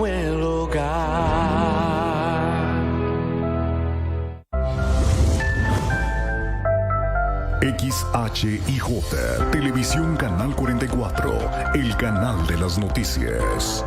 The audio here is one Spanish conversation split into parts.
como el hogar. XHIJ, Televisión Canal 44, el canal de las noticias.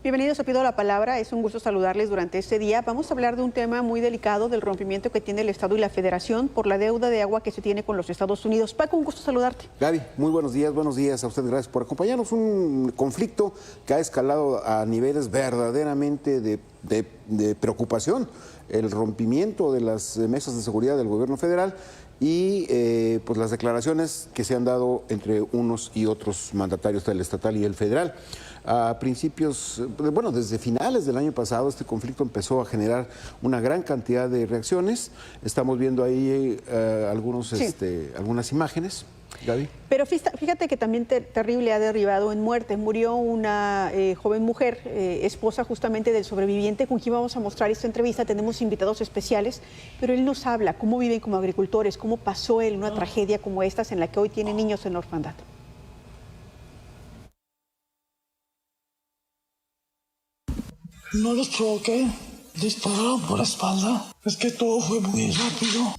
Bienvenidos a Pido la Palabra, es un gusto saludarles durante este día. Vamos a hablar de un tema muy delicado, del rompimiento que tiene el Estado y la Federación por la deuda de agua que se tiene con los Estados Unidos. Paco, un gusto saludarte. Gaby, muy buenos días a usted, gracias por acompañarnos. Un conflicto que ha escalado a niveles verdaderamente de preocupación, el rompimiento de las mesas de seguridad del gobierno federal y pues las declaraciones que se han dado entre unos y otros mandatarios del estatal y el federal. A principios, bueno, desde finales del año pasado este conflicto empezó a generar una gran cantidad de reacciones. Estamos viendo ahí algunas imágenes. Gaby. Pero fíjate que también terrible ha derivado en muerte. Murió una joven mujer, esposa justamente del sobreviviente con quien vamos a mostrar esta entrevista. Tenemos invitados especiales, pero él nos habla cómo viven como agricultores, cómo pasó él una tragedia como estas en la que hoy tiene niños en la orfandad. No los provoqué, dispararon por la espalda. Es que todo fue muy rápido.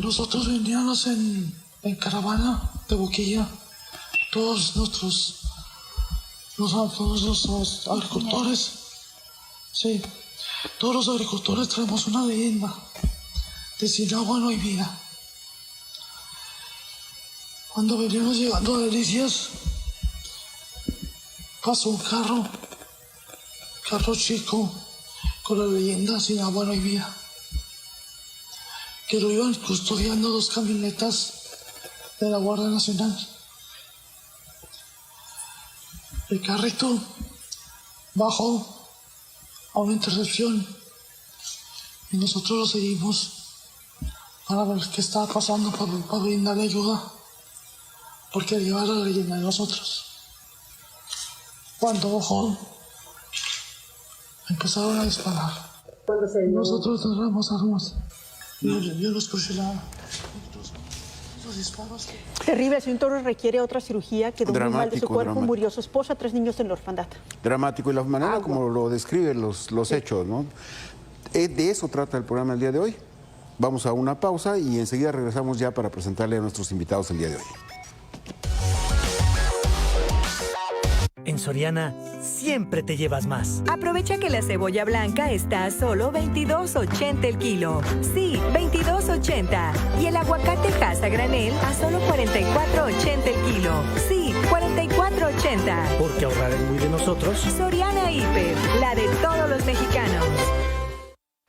Nosotros veníamos en caravana de boquilla. Todos los agricultores, sí, todos los agricultores traemos una leyenda de sin agua no hay vida. Cuando veníamos llegando a Delicias, pasó un carro chico con la leyenda sin agua no hay vida, que lo iban custodiando dos camionetas de la Guardia Nacional. El carrito bajó a una intersección y nosotros lo seguimos para ver qué estaba pasando, para brindarle ayuda, porque lleva la leyenda de nosotros. Cuando bajó, empezaron a disparar. Nosotros cerramos armas. Yo no escuché los disparos. Terrible, el señor Torres requiere otra cirugía, quedó muy mal de su cuerpo, dramático. Murió su esposa, 3 niños en la orfandad. Dramático, y la manera como lo describen los hechos, ¿no? De eso trata el programa el día de hoy. Vamos a una pausa y enseguida regresamos ya para presentarle a nuestros invitados el día de hoy. En Soriana siempre te llevas más. Aprovecha que la cebolla blanca está a solo $22.80 el kilo. Sí, $22.80. Y el aguacate Hass a granel a solo $44.80 el kilo. Sí, $44.80. Porque ahorrar es muy de nosotros. Soriana Hiper, la de todos los mexicanos.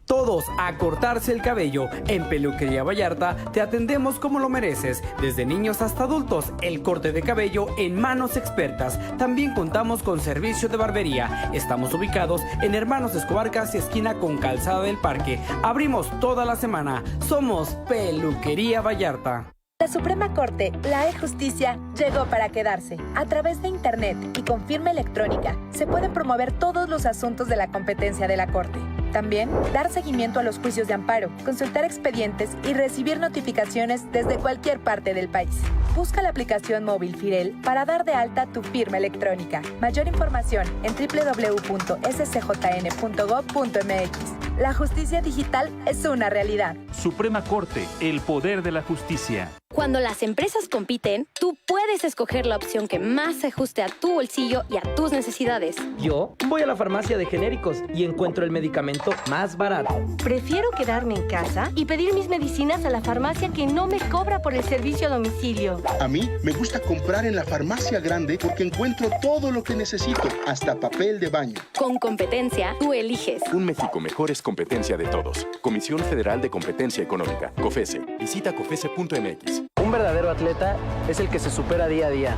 Todos a cortarse el cabello. En Peluquería Vallarta te atendemos como lo mereces. Desde niños hasta adultos, el corte de cabello en manos expertas. También contamos con servicio de barbería. Estamos ubicados en Hermanos Escobar, casi esquina con Calzada del Parque. Abrimos toda la semana. Somos Peluquería Vallarta. La Suprema Corte, la e-Justicia, llegó para quedarse. A través de Internet y con firma electrónica, se pueden promover todos los asuntos de la competencia de la Corte. También, dar seguimiento a los juicios de amparo, consultar expedientes y recibir notificaciones desde cualquier parte del país. Busca la aplicación móvil Firel para dar de alta tu firma electrónica. Mayor información en www.scjn.gov.mx. La justicia digital es una realidad. Suprema Corte, el poder de la justicia. Cuando las empresas compiten, tú puedes escoger la opción que más se ajuste a tu bolsillo y a tus necesidades. Yo voy a la farmacia de genéricos y encuentro el medicamento más barato. Prefiero quedarme en casa y pedir mis medicinas a la farmacia que no me cobra por el servicio a domicilio. A mí me gusta comprar en la farmacia grande porque encuentro todo lo que necesito, hasta papel de baño. Con competencia, tú eliges. Un México mejor es competencia de todos. Comisión Federal de Competencia Económica, COFESE. Visita COFESE.mx. Un verdadero atleta es el que se supera día a día,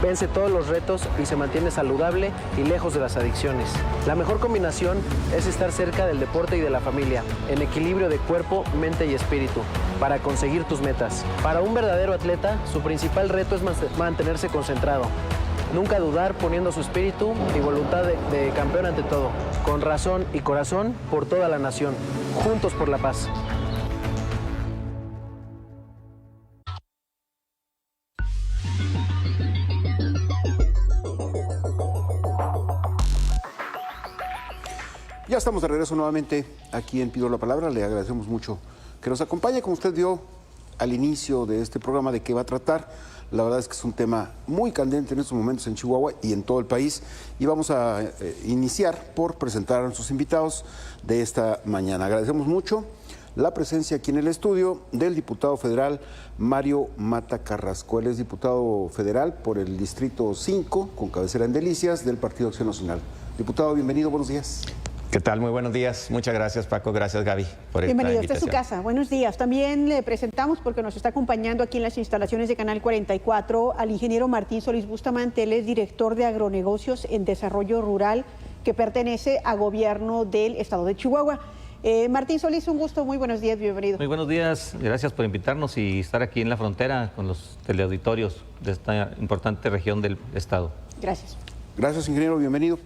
vence todos los retos y se mantiene saludable y lejos de las adicciones. La mejor combinación es estar cerca del deporte y de la familia, en equilibrio de cuerpo, mente y espíritu, para conseguir tus metas. Para un verdadero atleta, su principal reto es mantenerse concentrado, Nunca dudar poniendo su espíritu y voluntad de campeón ante todo. Con razón y corazón por toda la nación. Juntos por la paz. Ya estamos de regreso nuevamente aquí en Pido la Palabra. Le agradecemos mucho que nos acompañe. Como usted vio al inicio de este programa, de qué va a tratar. La verdad es que es un tema muy candente en estos momentos en Chihuahua y en todo el país. Y vamos a iniciar por presentar a nuestros invitados de esta mañana. Agradecemos mucho la presencia aquí en el estudio del diputado federal Mario Mata Carrasco. Él es diputado federal por el Distrito 5, con cabecera en Delicias, del Partido Acción Nacional. Diputado, bienvenido, buenos días. ¿Qué tal? Muy buenos días. Muchas gracias, Paco. Gracias, Gaby, por esta Bienvenido, invitación. esta es su casa. Buenos días. También le presentamos, porque nos está acompañando aquí en las instalaciones de Canal 44, al ingeniero Martín Solís Bustamante. Él es director de agronegocios en desarrollo rural, que pertenece a gobierno del estado de Chihuahua. Martín Solís, un gusto. Muy buenos días, bienvenido. Muy buenos días. Gracias por invitarnos y estar aquí en la frontera con los teleauditorios de esta importante región del estado. Gracias. Gracias, ingeniero. Bienvenido.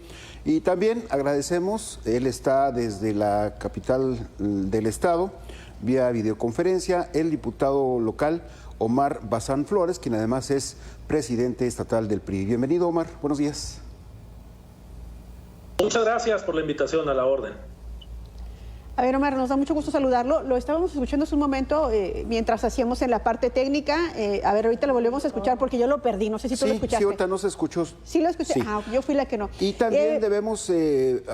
Y también agradecemos, él está desde la capital del estado, vía videoconferencia, el diputado local Omar Bazán Flores, quien además es presidente estatal del PRI. Bienvenido, Omar, buenos días. Muchas gracias por la invitación, a la orden. A ver, Omar, nos da mucho gusto saludarlo. Lo estábamos escuchando hace un momento mientras hacíamos en la parte técnica. A ver, ahorita lo volvemos a escuchar porque yo lo perdí. No sé si tú lo escuchaste. Sí, ahorita no se escuchó. Sí lo escuché. Sí. Ah, yo fui la que no. Y también debemos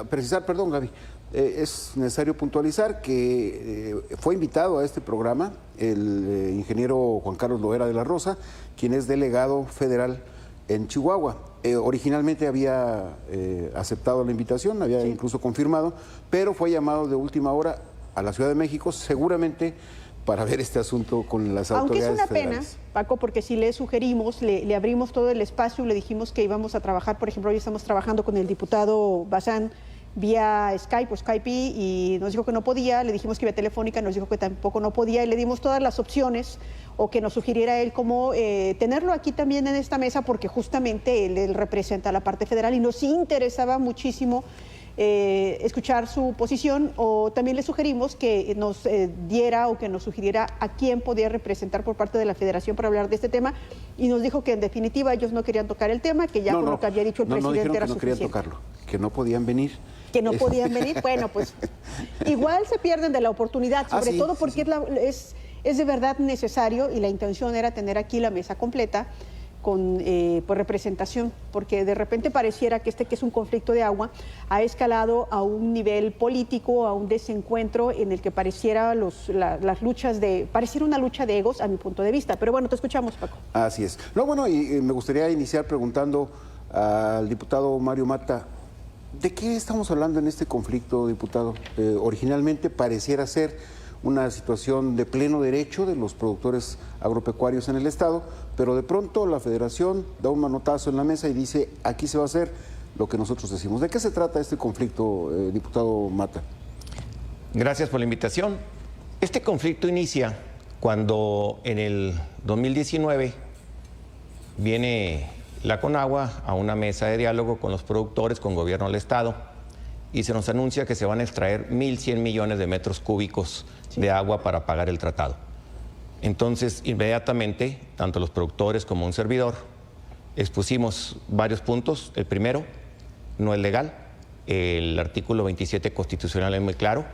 precisar, perdón, Gaby, es necesario puntualizar que fue invitado a este programa el ingeniero Juan Carlos Loera de la Rosa, quien es delegado federal en Chihuahua. Originalmente había aceptado la invitación, había incluso confirmado, pero fue llamado de última hora a la Ciudad de México, seguramente para ver este asunto con las autoridades federales. Aunque es una federales. pena, Paco, porque si le sugerimos, le abrimos todo el espacio, le dijimos que íbamos a trabajar, por ejemplo, hoy estamos trabajando con el diputado Bazán vía Skype o Skype y nos dijo que no podía, le dijimos que vía telefónica, nos dijo que tampoco no podía y le dimos todas las opciones o que nos sugiriera él cómo tenerlo aquí también en esta mesa porque justamente él representa la parte federal y nos interesaba muchísimo escuchar su posición o también le sugerimos que nos diera o que nos sugiriera a quién podía representar por parte de la federación para hablar de este tema y nos dijo que en definitiva ellos no querían tocar el tema, que ya con lo que había dicho el presidente era no suficiente. querían tocarlo, que no podían venir. Que no podían venir, bueno, pues igual se pierden de la oportunidad, sobre todo porque es de verdad necesario y la intención era tener aquí la mesa completa con pues, representación, porque de repente pareciera que que es un conflicto de agua, ha escalado a un nivel político, a un desencuentro en el que pareciera las luchas pareciera una lucha de egos a mi punto de vista, pero bueno, te escuchamos, Paco. Así es. No, bueno, y me gustaría iniciar preguntando al diputado Mario Mata, ¿de qué estamos hablando en este conflicto, diputado? Originalmente pareciera ser una situación de pleno derecho de los productores agropecuarios en el estado, pero de pronto la federación da un manotazo en la mesa y dice, aquí se va a hacer lo que nosotros decimos. ¿De qué se trata este conflicto, diputado Mata? Gracias por la invitación. Este conflicto inicia cuando en el 2019 viene la Conagua a una mesa de diálogo con los productores, con gobierno del estado, y se nos anuncia que se van a extraer 1.100 millones de metros cúbicos de agua para pagar el tratado. Entonces, inmediatamente, tanto los productores como un servidor, expusimos varios puntos. El primero, no es legal. El artículo 27 constitucional es muy claro.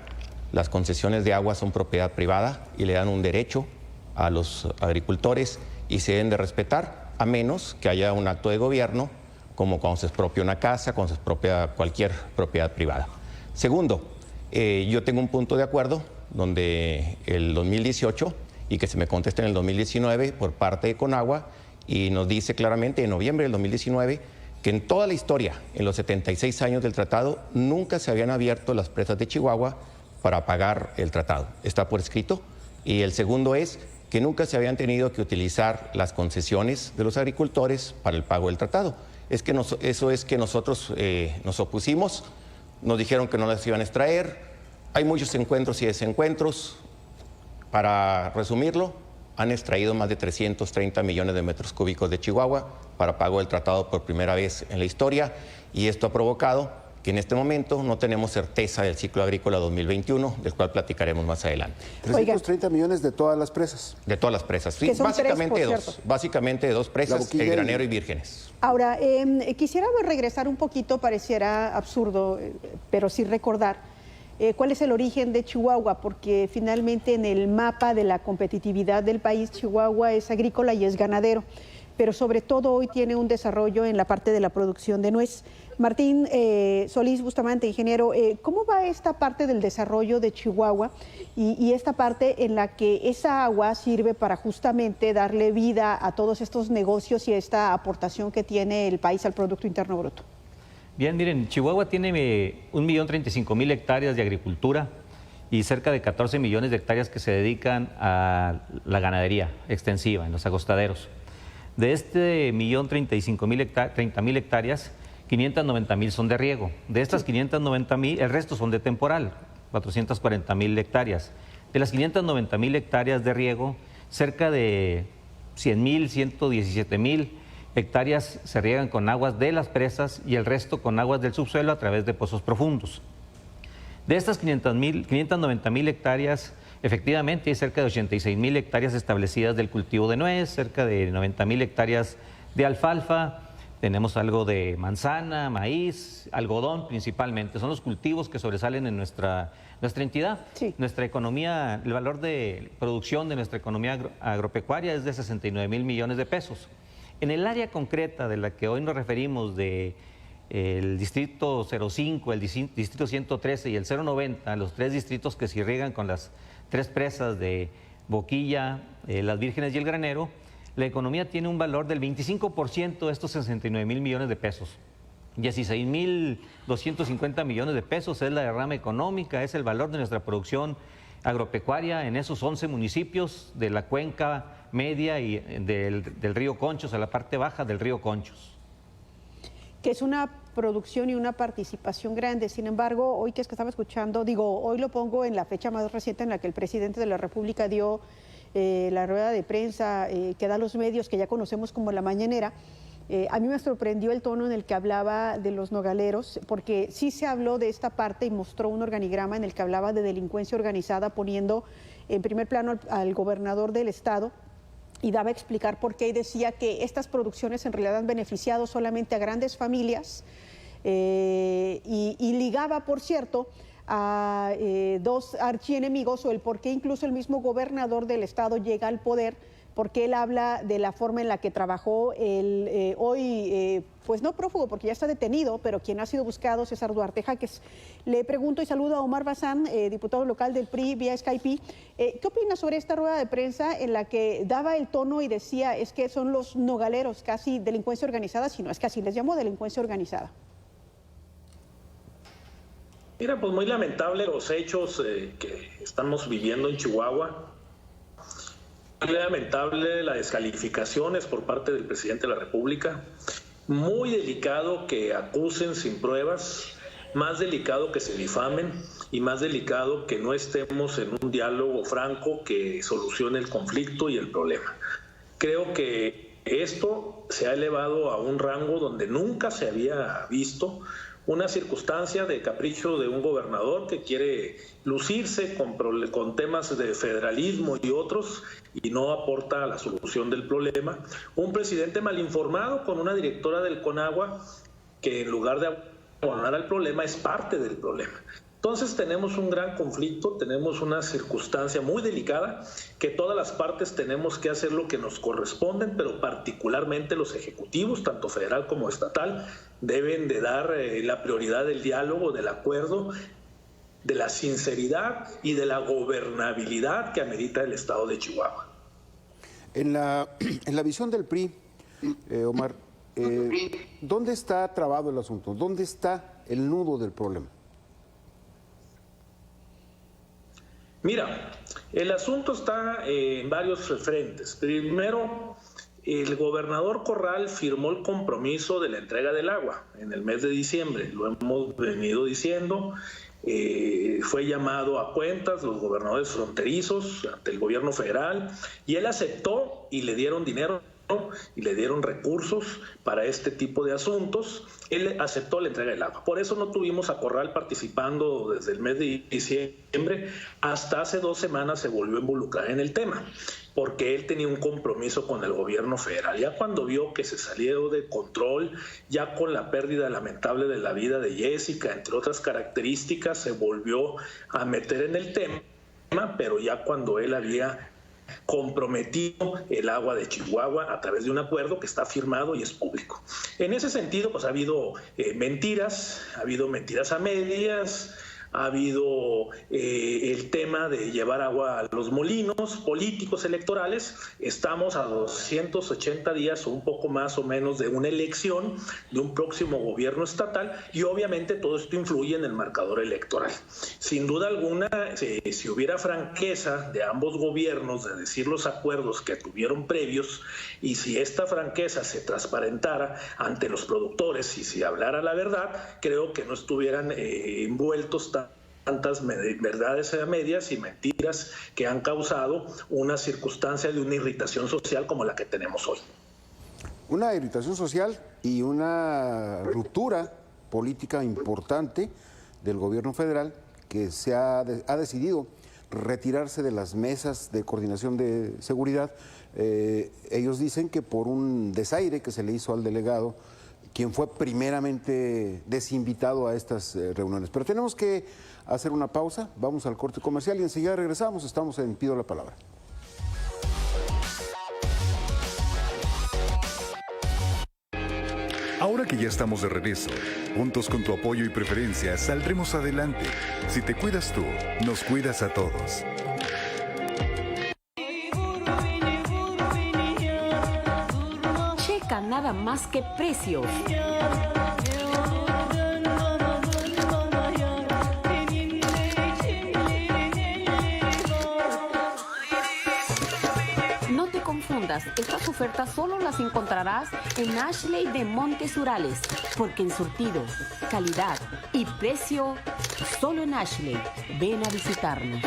Las concesiones de agua son propiedad privada y le dan un derecho a los agricultores y se deben de respetar, a menos que haya un acto de gobierno, como cuando se expropia una casa, cuando se expropia cualquier propiedad privada. Segundo, yo tengo un punto de acuerdo donde el 2018, y que se me contesta en el 2019 por parte de Conagua, y nos dice claramente en noviembre del 2019 que en toda la historia, en los 76 años del tratado, nunca se habían abierto las presas de Chihuahua para pagar el tratado. Está por escrito. Y el segundo es que nunca se habían tenido que utilizar las concesiones de los agricultores para el pago del tratado. Eso es que nosotros nos opusimos, nos dijeron que no las iban a extraer, hay muchos encuentros y desencuentros. Para resumirlo, han extraído más de 330 millones de metros cúbicos de Chihuahua para pago del tratado por primera vez en la historia, y esto ha provocado que en este momento no tenemos certeza del ciclo agrícola 2021, del cual platicaremos más adelante. 330 millones de todas las presas. De todas las presas, sí, Que son básicamente tres, por dos. cierto. Básicamente dos presas, el Granero y Vírgenes. Ahora, quisiera regresar un poquito, pareciera absurdo, pero sí recordar cuál es el origen de Chihuahua, porque finalmente en el mapa de la competitividad del país, Chihuahua es agrícola y es ganadero, pero sobre todo hoy tiene un desarrollo en la parte de la producción de nuez. Martín Solís Bustamante, ingeniero, ¿cómo va esta parte del desarrollo de Chihuahua y esta parte en la que esa agua sirve para justamente darle vida a todos estos negocios y esta aportación que tiene el país al Producto Interno Bruto? Bien, miren, Chihuahua tiene 1.035.000 hectáreas de agricultura y cerca de 14 millones de hectáreas que se dedican a la ganadería extensiva en los agostaderos. De este 1.035.000 hectáreas, 590.000 son de riego. De estas 590.000, el resto son de temporal, 440.000 hectáreas. De las 590.000 hectáreas de riego, cerca de 100.000, 117.000 hectáreas se riegan con aguas de las presas y el resto con aguas del subsuelo a través de pozos profundos. De estas 590.000 hectáreas, efectivamente hay cerca de 86.000 hectáreas establecidas del cultivo de nuez, cerca de 90.000 hectáreas de alfalfa. Tenemos algo de manzana, maíz, algodón principalmente. Son los cultivos que sobresalen en nuestra entidad. Sí. Nuestra economía, el valor de producción de nuestra economía agropecuaria es de 69.000 millones de pesos. En el área concreta de la que hoy nos referimos, de el distrito 05, el distrito 113 y el 090, los tres distritos que se irrigan con las tres presas de Boquilla, Las Vírgenes y el Granero, la economía tiene un valor del 25% de estos 69.000 millones de pesos. 16.250 millones de pesos es la derrama económica, es el valor de nuestra producción agropecuaria en esos 11 municipios de la cuenca media y del río Conchos, a la parte baja del río Conchos. Que es una producción y una participación grande. Sin embargo, hoy que estaba escuchando, hoy lo pongo en la fecha más reciente en la que el presidente de la República dio la rueda de prensa que da los medios, que ya conocemos como la mañanera. A mí me sorprendió el tono en el que hablaba de los nogaleros, porque sí se habló de esta parte y mostró un organigrama en el que hablaba de delincuencia organizada, poniendo en primer plano al gobernador del estado, y daba a explicar por qué, y decía que estas producciones en realidad han beneficiado solamente a grandes familias, y ligaba, por cierto, a dos archienemigos, o el por qué incluso el mismo gobernador del estado llega al poder, porque él habla de la forma en la que trabajó el hoy, pues no prófugo, porque ya está detenido, pero quien ha sido buscado, César Duarte Jaques. Le pregunto y saludo a Omar Bazán, diputado local del PRI vía Skype. ¿Qué opina sobre esta rueda de prensa en la que daba el tono y decía es que son los nogaleros casi delincuencia organizada, sino es que así les llamó delincuencia organizada? Mira, pues muy lamentable los hechos que estamos viviendo en Chihuahua. Muy lamentable las descalificaciones por parte del presidente de la República. Muy delicado que acusen sin pruebas, más delicado que se difamen y más delicado que no estemos en un diálogo franco que solucione el conflicto y el problema. Creo que esto se ha elevado a un rango donde nunca se había visto, una circunstancia de capricho de un gobernador que quiere lucirse con temas de federalismo y otros y no aporta a la solución del problema. Un presidente mal informado con una directora del CONAGUA que en lugar de abonar al problema es parte del problema. Entonces tenemos un gran conflicto, tenemos una circunstancia muy delicada que todas las partes tenemos que hacer lo que nos corresponden, pero particularmente los ejecutivos, tanto federal como estatal, deben de dar la prioridad del diálogo, del acuerdo, de la sinceridad y de la gobernabilidad que amerita el estado de Chihuahua. En la visión del PRI, Omar, ¿dónde está trabado el asunto? ¿Dónde está el nudo del problema? Mira, el asunto está en varios frentes. Primero, el gobernador Corral firmó el compromiso de la entrega del agua en el mes de diciembre. Lo hemos venido diciendo. Fue llamado a cuentas los gobernadores fronterizos ante el gobierno federal y él aceptó y le dieron dinero y le dieron recursos para este tipo de asuntos, él aceptó la entrega del agua. Por eso no tuvimos a Corral participando desde el mes de diciembre, hasta hace 2 semanas se volvió a involucrar en el tema, porque él tenía un compromiso con el gobierno federal. Ya cuando vio que se salió de control, ya con la pérdida lamentable de la vida de Jessica, entre otras características, se volvió a meter en el tema, pero ya cuando él había comprometido el agua de Chihuahua a través de un acuerdo que está firmado y es público. En ese sentido, pues ha habido mentiras a medias, ha habido el tema de llevar agua a los molinos políticos electorales. Estamos a 280 días o un poco más o menos de una elección de un próximo gobierno estatal y obviamente todo esto influye en el marcador electoral. Sin duda alguna, si hubiera franqueza de ambos gobiernos de decir los acuerdos que tuvieron previos y si esta franqueza se transparentara ante los productores y si hablara la verdad, creo que no estuvieran envueltos tantas verdades a medias y mentiras que han causado una circunstancia de una irritación social como la que tenemos hoy. Una irritación social y una ruptura política importante del gobierno federal que ha decidido retirarse de las mesas de coordinación de seguridad. Ellos dicen que por un desaire que se le hizo al delegado, quien fue primeramente desinvitado a estas reuniones. Pero tenemos que hacer una pausa, vamos al corte comercial y enseguida regresamos. Estamos en Pido la Palabra. Ahora que ya estamos de regreso, juntos con tu apoyo y preferencia saldremos adelante. Si te cuidas tú, nos cuidas a todos. Checa nada más que precios. No te confundas, estas ofertas solo las encontrarás en Ashley de Montes Urales, porque en surtido, calidad y precio, solo en Ashley. Ven a visitarnos.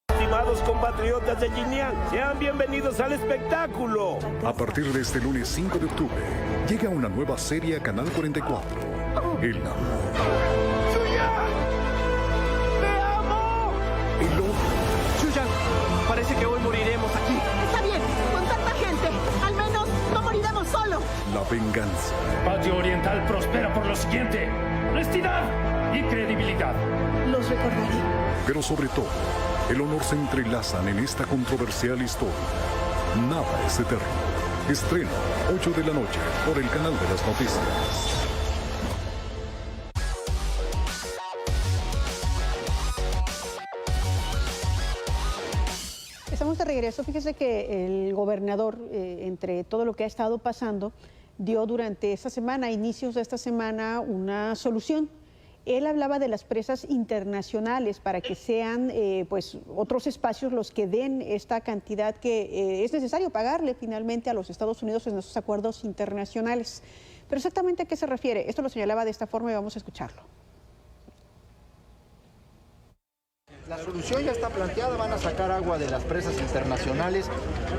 Estimados compatriotas de Jinyang, sean bienvenidos al espectáculo. A partir de este lunes 5 de octubre, llega una nueva serie a Canal 44. El amor. ¡Chuya! ¡Te amo! El odio. Chuyan, parece que hoy moriremos aquí. Está bien, con tanta gente, al menos no moriremos solos. La venganza. Patio Oriental prospera por lo siguiente: honestidad y credibilidad. Los recordaré. Pero sobre todo, el honor se entrelazan en esta controversial historia. Nada es eterno. Estreno, 8 de la noche, por el canal de las noticias. Estamos de regreso. Fíjese que el gobernador, entre todo lo que ha estado pasando, dio durante esta semana, a inicios de esta semana, una solución. Él hablaba de las presas internacionales para que sean pues otros espacios los que den esta cantidad que es necesario pagarle finalmente a los Estados Unidos en esos acuerdos internacionales. Pero exactamente a qué se refiere, esto lo señalaba de esta forma y vamos a escucharlo. La solución ya está planteada, van a sacar agua de las presas internacionales,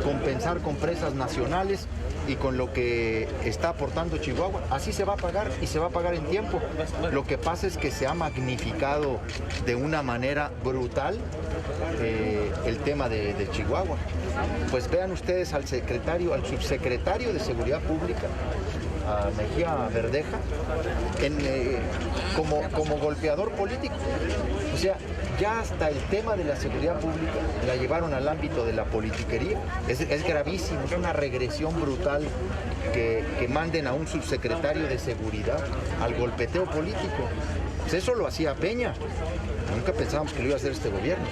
compensar con presas nacionales y con lo que está aportando Chihuahua. Así se va a pagar y se va a pagar en tiempo. Lo que pasa es que se ha magnificado de una manera brutal el tema de Chihuahua. Pues vean ustedes al subsecretario de Seguridad Pública, a Mejía Verdeja, como golpeador político. O sea, ya hasta el tema de la seguridad pública la llevaron al ámbito de la politiquería. Es gravísimo, es una regresión brutal que manden a un subsecretario de seguridad al golpeteo político. Pues eso lo hacía Peña. Nunca pensábamos que lo iba a hacer este gobierno.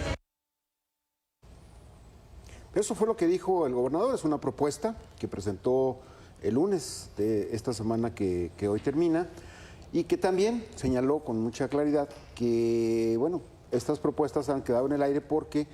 Eso fue lo que dijo el gobernador. Es una propuesta que presentó el lunes de esta semana que hoy termina y que también señaló con mucha claridad que, bueno, estas propuestas han quedado en el aire porque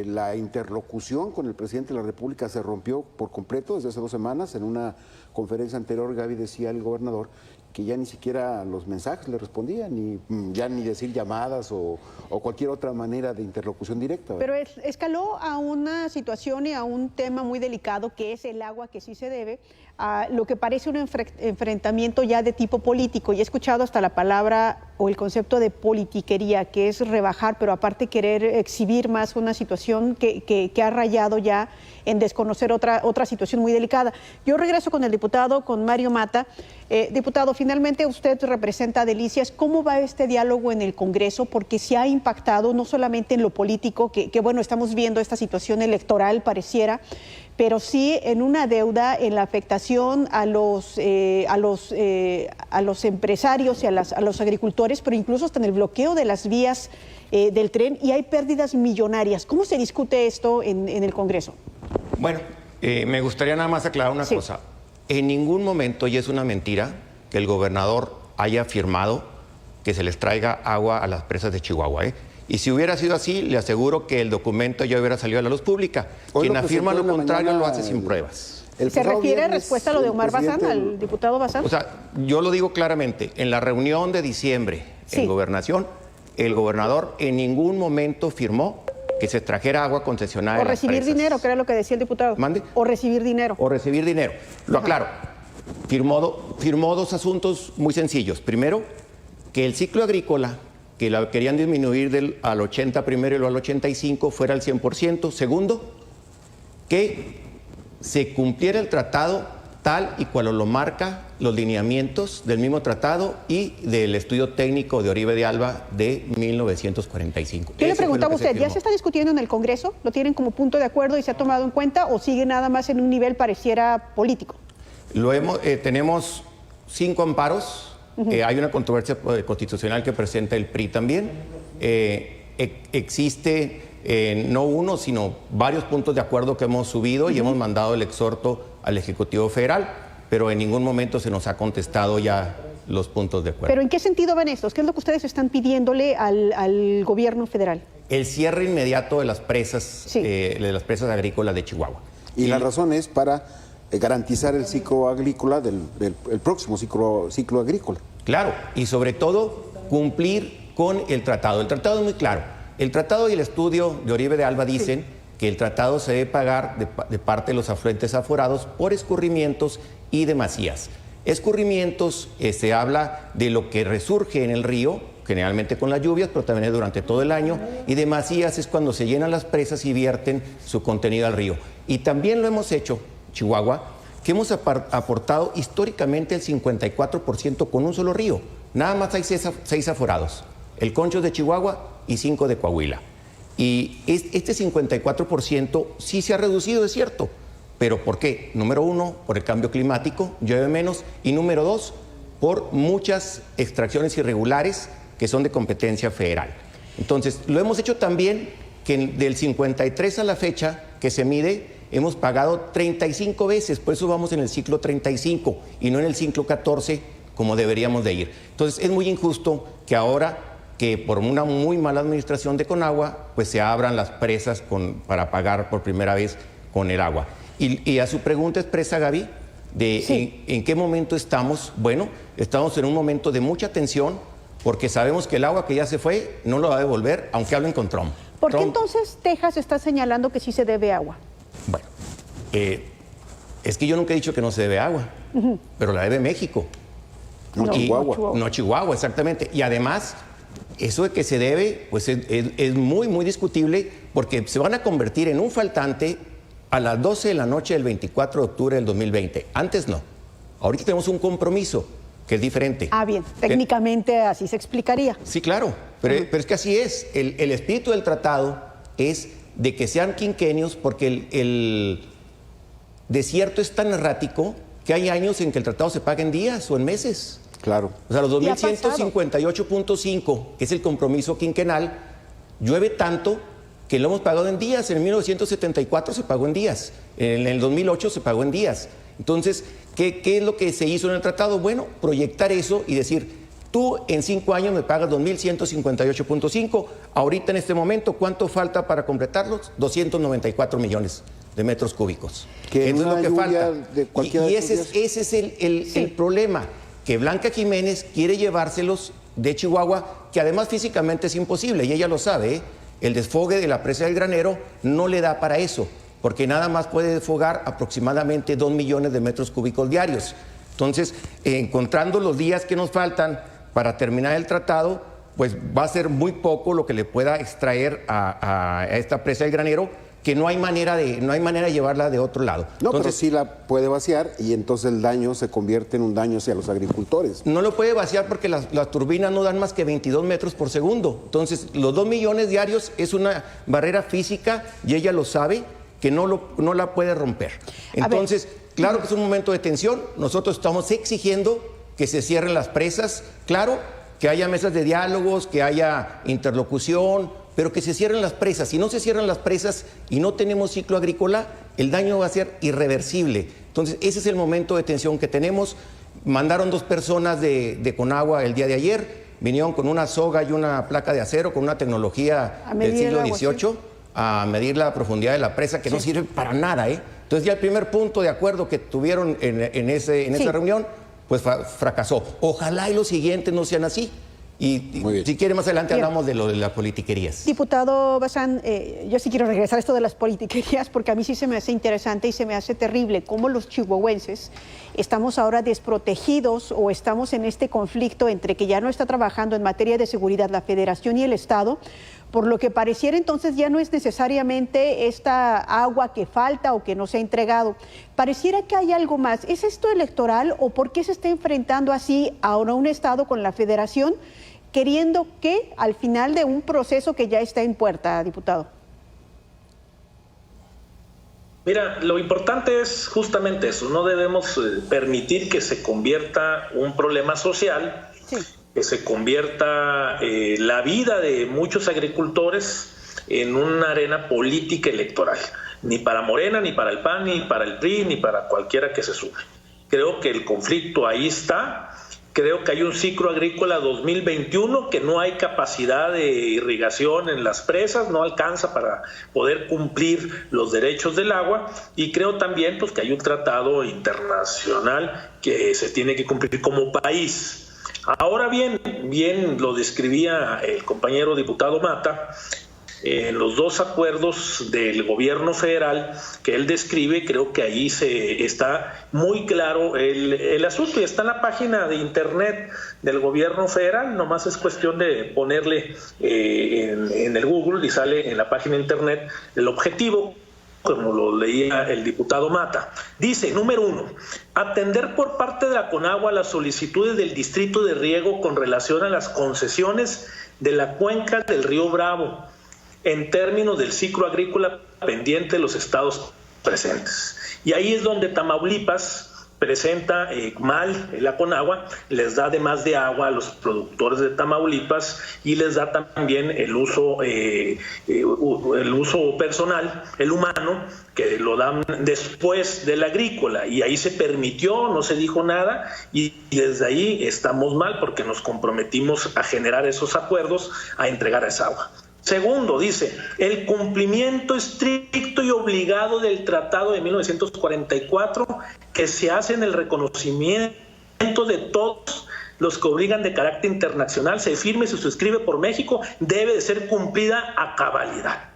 la interlocución con el presidente de la República se rompió por completo desde hace 2 semanas en una conferencia anterior, Gaby, decía el gobernador que ya ni siquiera los mensajes le respondían, ni decir llamadas o cualquier otra manera de interlocución directa, ¿verdad? Pero escaló a una situación y a un tema muy delicado, que es el agua, que sí se debe a lo que parece un enfrentamiento ya de tipo político. Y he escuchado hasta la palabra o el concepto de politiquería, que es rebajar, pero aparte querer exhibir más una situación que ha rayado ya en desconocer otra situación muy delicada. Yo regreso con el diputado, con Mario Mata. Diputado, finalmente usted representa a Delicias. ¿Cómo va este diálogo en el Congreso? Porque se ha impactado no solamente en lo político, que bueno, estamos viendo esta situación electoral, pareciera, pero sí en una deuda, en la afectación a los empresarios y a los agricultores, pero incluso hasta en el bloqueo de las vías del tren, y hay pérdidas millonarias. ¿Cómo se discute esto en el Congreso? Bueno, me gustaría nada más aclarar una cosa. En ningún momento, y es una mentira, que el gobernador haya afirmado que se les traiga agua a las presas de Chihuahua, ¿eh? Y si hubiera sido así, le aseguro que el documento ya hubiera salido a la luz pública. Quien afirma lo contrario lo hace sin pruebas. ¿Se refiere respuesta a lo de Omar Bazán, al diputado Bazán? O sea, yo lo digo claramente, en la reunión de diciembre en Gobernación, el gobernador en ningún momento firmó que se trajera agua concesionada. O recibir dinero, que era lo que decía el diputado. ¿Mande? O recibir dinero. O recibir dinero. Lo aclaro. Firmó dos asuntos muy sencillos. Primero, que el ciclo agrícola, que la querían disminuir al 80 primero y luego al 85, fuera al 100%. Segundo, que se cumpliera el tratado tal y cual lo marca los lineamientos del mismo tratado y del estudio técnico de Oribe de Alba de 1945. ¿Qué le preguntaba usted? ¿Ya se está discutiendo en el Congreso? ¿Lo tienen como punto de acuerdo y se ha tomado en cuenta o sigue nada más en un nivel pareciera político? Tenemos 5 amparos. Hay una controversia constitucional que presenta el PRI también. Existe no uno, sino varios puntos de acuerdo que hemos subido y hemos mandado el exhorto al Ejecutivo Federal, pero en ningún momento se nos ha contestado ya los puntos de acuerdo. ¿Pero en qué sentido van estos? ¿Qué es lo que ustedes están pidiéndole al gobierno federal? El cierre inmediato de las presas, agrícolas de Chihuahua. Y la razón es para garantizar el ciclo agrícola el próximo ciclo agrícola. Claro, y sobre todo cumplir con el tratado. El tratado es muy claro. El tratado y el estudio de Oribe de Alba dicen que el tratado se debe pagar de parte de los afluentes aforados por escurrimientos y demasías. Escurrimientos, se habla de lo que resurge en el río, generalmente con las lluvias, pero también es durante todo el año, y demasías es cuando se llenan las presas y vierten su contenido al río. Y también lo hemos hecho, Chihuahua, que hemos aportado históricamente el 54% con un solo río. Nada más hay 6 aforados, el Conchos de Chihuahua y 5 de Coahuila. Y este 54% sí se ha reducido, es cierto. ¿Pero por qué? Número 1, por el cambio climático, llueve menos. Y número 2, por muchas extracciones irregulares que son de competencia federal. Entonces, lo hemos hecho también que del 53 a la fecha que se mide, hemos pagado 35 veces, por eso vamos en el ciclo 35 y no en el ciclo 14 como deberíamos de ir. Entonces, es muy injusto que ahora, que por una muy mala administración de Conagua, pues se abran las presas para pagar por primera vez con el agua. Y a su pregunta expresa, Gaby, ¿en qué momento estamos? Bueno, estamos en un momento de mucha tensión porque sabemos que el agua que ya se fue no lo va a devolver, aunque hablen con Trump. ¿Por qué entonces Texas está señalando que sí se debe agua? Bueno, es que yo nunca he dicho que no se debe agua, pero la debe México. No Chihuahua. No Chihuahua, exactamente. Y además, eso de que se debe, pues es muy, muy discutible porque se van a convertir en un faltante a las 12 de la noche del 24 de octubre del 2020. Antes no. Ahorita tenemos un compromiso que es diferente. Ah, bien. Técnicamente así se explicaría. Sí, claro. Pero es que así es. El espíritu del tratado es de que sean quinquenios porque el desierto es tan errático que hay años en que el tratado se paga en días o en meses. Claro. O sea, los 2.158.5, que es el compromiso quinquenal, llueve tanto que lo hemos pagado en días. En 1974 se pagó en días, en el 2008 se pagó en días. Entonces, ¿qué es lo que se hizo en el tratado? Bueno, proyectar eso y decir, tú en 5 años me pagas 2.158.5, ahorita en este momento, ¿cuánto falta para completarlos? 294 millones de metros cúbicos. Que eso es lo que falta. Y ese es el problema, que Blanca Jiménez quiere llevárselos de Chihuahua, que además físicamente es imposible, y ella lo sabe, ¿eh? El desfogue de la presa del Granero no le da para eso, porque nada más puede desfogar aproximadamente 2 millones de metros cúbicos diarios. Entonces, encontrando los días que nos faltan para terminar el tratado, pues va a ser muy poco lo que le pueda extraer a esta presa del Granero, que no hay manera de llevarla de otro lado. No, entonces, pero sí la puede vaciar y entonces el daño se convierte en un daño hacia los agricultores. No lo puede vaciar porque las turbinas no dan más que 22 metros por segundo. Entonces, los 2 millones diarios es una barrera física y ella lo sabe, que no la puede romper. Entonces, claro que es un momento de tensión. Nosotros estamos exigiendo que se cierren las presas, claro, que haya mesas de diálogos, que haya interlocución, pero que se cierren las presas. Si no se cierran las presas y no tenemos ciclo agrícola, el daño va a ser irreversible. Entonces, ese es el momento de tensión que tenemos. Mandaron 2 personas de Conagua el día de ayer, vinieron con una soga y una placa de acero, con una tecnología del siglo XVIII, a medir la profundidad de la presa, que no sirve para nada, ¿eh? Entonces, ya el primer punto de acuerdo que tuvieron en esa reunión, pues fracasó. Ojalá y los siguientes no sean así. Y si quiere, más adelante hablamos de lo de las politiquerías. Diputado Bazán, yo sí quiero regresar a esto de las politiquerías, porque a mí sí se me hace interesante y se me hace terrible cómo los chihuahuenses estamos ahora desprotegidos o estamos en este conflicto entre que ya no está trabajando en materia de seguridad la Federación y el Estado, por lo que pareciera entonces ya no es necesariamente esta agua que falta o que no se ha entregado. Pareciera que hay algo más. ¿Es esto electoral o por qué se está enfrentando así ahora un Estado con la Federación, queriendo que al final de un proceso que ya está en puerta, diputado? Mira, lo importante es justamente eso. No debemos permitir que se convierta un problema social, que se convierta la vida de muchos agricultores en una arena política electoral. Ni para Morena, ni para el PAN, ni para el PRI, ni para cualquiera que se sube. Creo que el conflicto ahí está. Creo que hay un ciclo agrícola 2021 que no hay capacidad de irrigación en las presas, no alcanza para poder cumplir los derechos del agua, y creo también pues, que hay un tratado internacional que se tiene que cumplir como país. Ahora bien lo describía el compañero diputado Mata, los 2 acuerdos del gobierno federal que él describe, creo que ahí está muy claro el asunto, y está en la página de internet del gobierno federal. Nomás es cuestión de ponerle en el Google y sale en la página de internet el objetivo, como lo leía el diputado Mata. Dice, número 1, atender por parte de la Conagua las solicitudes del Distrito de Riego con relación a las concesiones de la cuenca del río Bravo, en términos del ciclo agrícola pendiente de los estados presentes. Y ahí es donde Tamaulipas presenta mal la Conagua, les da además de agua a los productores de Tamaulipas y les da también el uso personal, el humano, que lo dan después del agrícola, y ahí se permitió, no se dijo nada, y desde ahí estamos mal porque nos comprometimos a generar esos acuerdos, a entregar esa agua. Segundo, dice, el cumplimiento estricto y obligado del Tratado de 1944 que se hace en el reconocimiento de todos los que obligan de carácter internacional, se firme y se suscribe por México, debe de ser cumplida a cabalidad.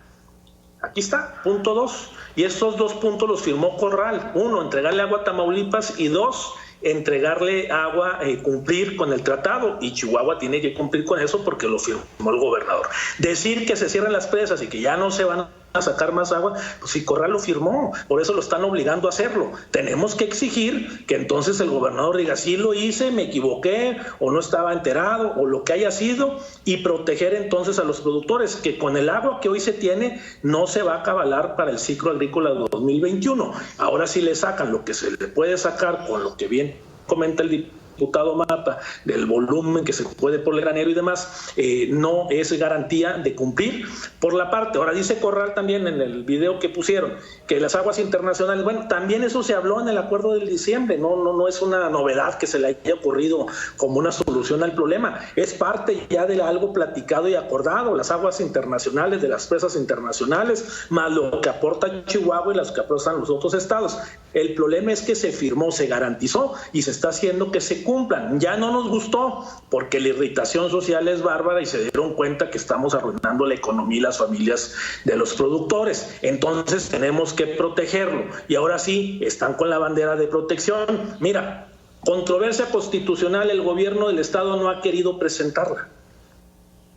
Aquí está, punto 2. Y estos 2 puntos los firmó Corral. 1, entregarle agua a Tamaulipas, y 2, entregarle agua, cumplir con el tratado, y Chihuahua tiene que cumplir con eso porque lo firmó el gobernador. Decir que se cierren las presas y que ya no se van a sacar más agua, pues si Corral lo firmó, por eso lo están obligando a hacerlo. Tenemos que exigir que entonces el gobernador diga, sí lo hice, me equivoqué, o no estaba enterado, o lo que haya sido, y proteger entonces a los productores, que con el agua que hoy se tiene no se va a acabalar para el ciclo agrícola 2021. Ahora sí le sacan lo que se le puede sacar con lo que bien comenta el diputado Mata, del volumen que se puede por el granero y demás, no es garantía de cumplir por la parte. Ahora dice Corral también en el video que pusieron que las aguas internacionales, bueno, también eso se habló en el acuerdo del diciembre, no es una novedad que se le haya ocurrido como una solución al problema, es parte ya de algo platicado y acordado, las aguas internacionales de las presas internacionales, más lo que aporta Chihuahua y las que aportan los otros estados. El problema es que se firmó, se garantizó y se está haciendo que se cumplan. Ya no nos gustó porque la irritación social es bárbara y se dieron cuenta que estamos arruinando la economía y las familias de los productores. Entonces tenemos que protegerlo. Y ahora sí, están con la bandera de protección. Mira, controversia constitucional, el gobierno del estado no ha querido presentarla.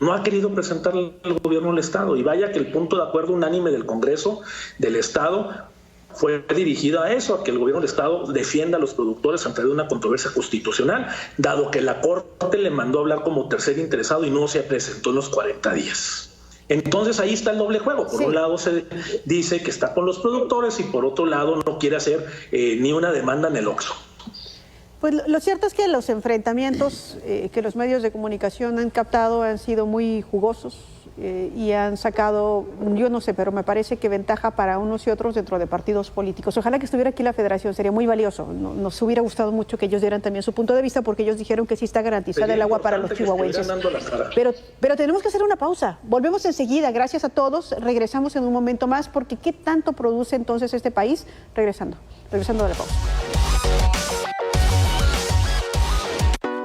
No ha querido presentarla el gobierno del estado. Y vaya que el punto de acuerdo unánime del Congreso del estado fue dirigida a eso, a que el gobierno del estado defienda a los productores ante una controversia constitucional, dado que la Corte le mandó a hablar como tercer interesado y no se presentó en los 40 días. Entonces ahí está el doble juego. Por un lado se dice que está con los productores y por otro lado no quiere hacer ni una demanda en el Oxxo. Pues lo cierto es que los enfrentamientos que los medios de comunicación han captado han sido muy jugosos y han sacado, yo no sé, pero me parece que ventaja para unos y otros dentro de partidos políticos. Ojalá que estuviera aquí la Federación, sería muy valioso. Nos hubiera gustado mucho que ellos dieran también su punto de vista, porque ellos dijeron que sí está garantizada el agua para los chihuahuenses. Pero tenemos que hacer una pausa. Volvemos enseguida. Gracias a todos. Regresamos en un momento más, porque ¿qué tanto produce entonces este país? Regresando de la pausa.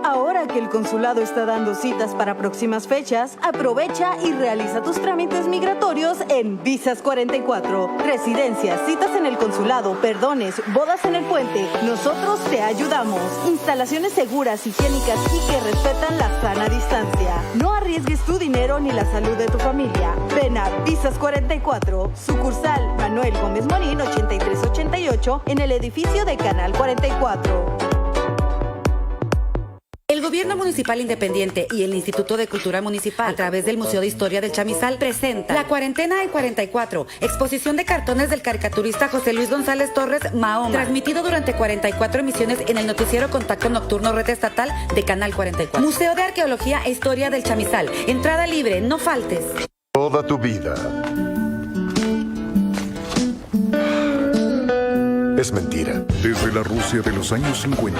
Ahora que el consulado está dando citas para próximas fechas, aprovecha y realiza tus trámites migratorios en Visas 44. Residencias, citas en el consulado, perdones, bodas en el puente. Nosotros te ayudamos. Instalaciones seguras, higiénicas y que respetan la sana distancia. No arriesgues tu dinero ni la salud de tu familia. Ven a Visas 44, sucursal Manuel Gómez Morín 8388 en el edificio de Canal 44. El Gobierno Municipal Independiente y el Instituto de Cultura Municipal, a través del Museo de Historia del Chamizal, presenta La Cuarentena en 44, exposición de cartones del caricaturista José Luis González Torres, Mahoma, transmitido durante 44 emisiones en el noticiero Contacto Nocturno Red Estatal de Canal 44. Museo de Arqueología e Historia del Chamizal, entrada libre, no faltes. Toda tu vida es mentira. Desde la Rusia de los años 50,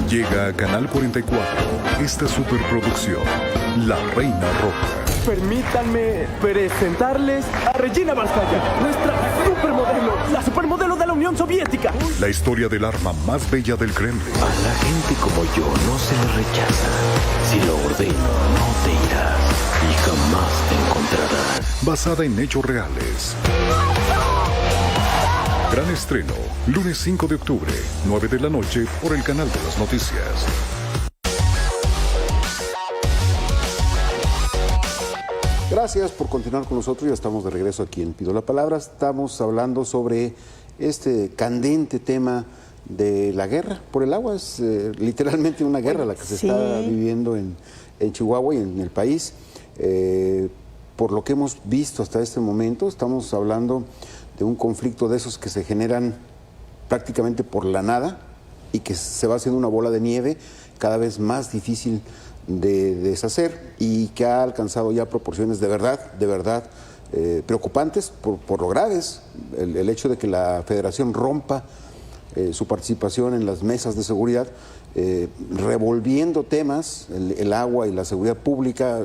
llega a Canal 44 esta superproducción, La Reina Roja. Permítanme presentarles a Regina Balskaya, nuestra supermodelo, la supermodelo de la Unión Soviética. La historia del arma más bella del Kremlin. A la gente como yo no se le rechaza. Si lo ordeno, no te irás y jamás te encontrarás. Basada en hechos reales. Gran estreno, lunes 5 de octubre, 9 de la noche, por el Canal de las Noticias. Gracias por continuar con nosotros. Ya estamos de regreso aquí en Pido la Palabra. Estamos hablando sobre este candente tema de la guerra por el agua. Es literalmente una guerra la que se está viviendo en Chihuahua y en el país. Por lo que hemos visto hasta este momento, estamos hablando de un conflicto de esos que se generan prácticamente por la nada y que se va haciendo una bola de nieve cada vez más difícil de deshacer y que ha alcanzado ya proporciones de verdad preocupantes por lo graves. El hecho de que la Federación rompa su participación en las mesas de seguridad, revolviendo temas, el agua y la seguridad pública,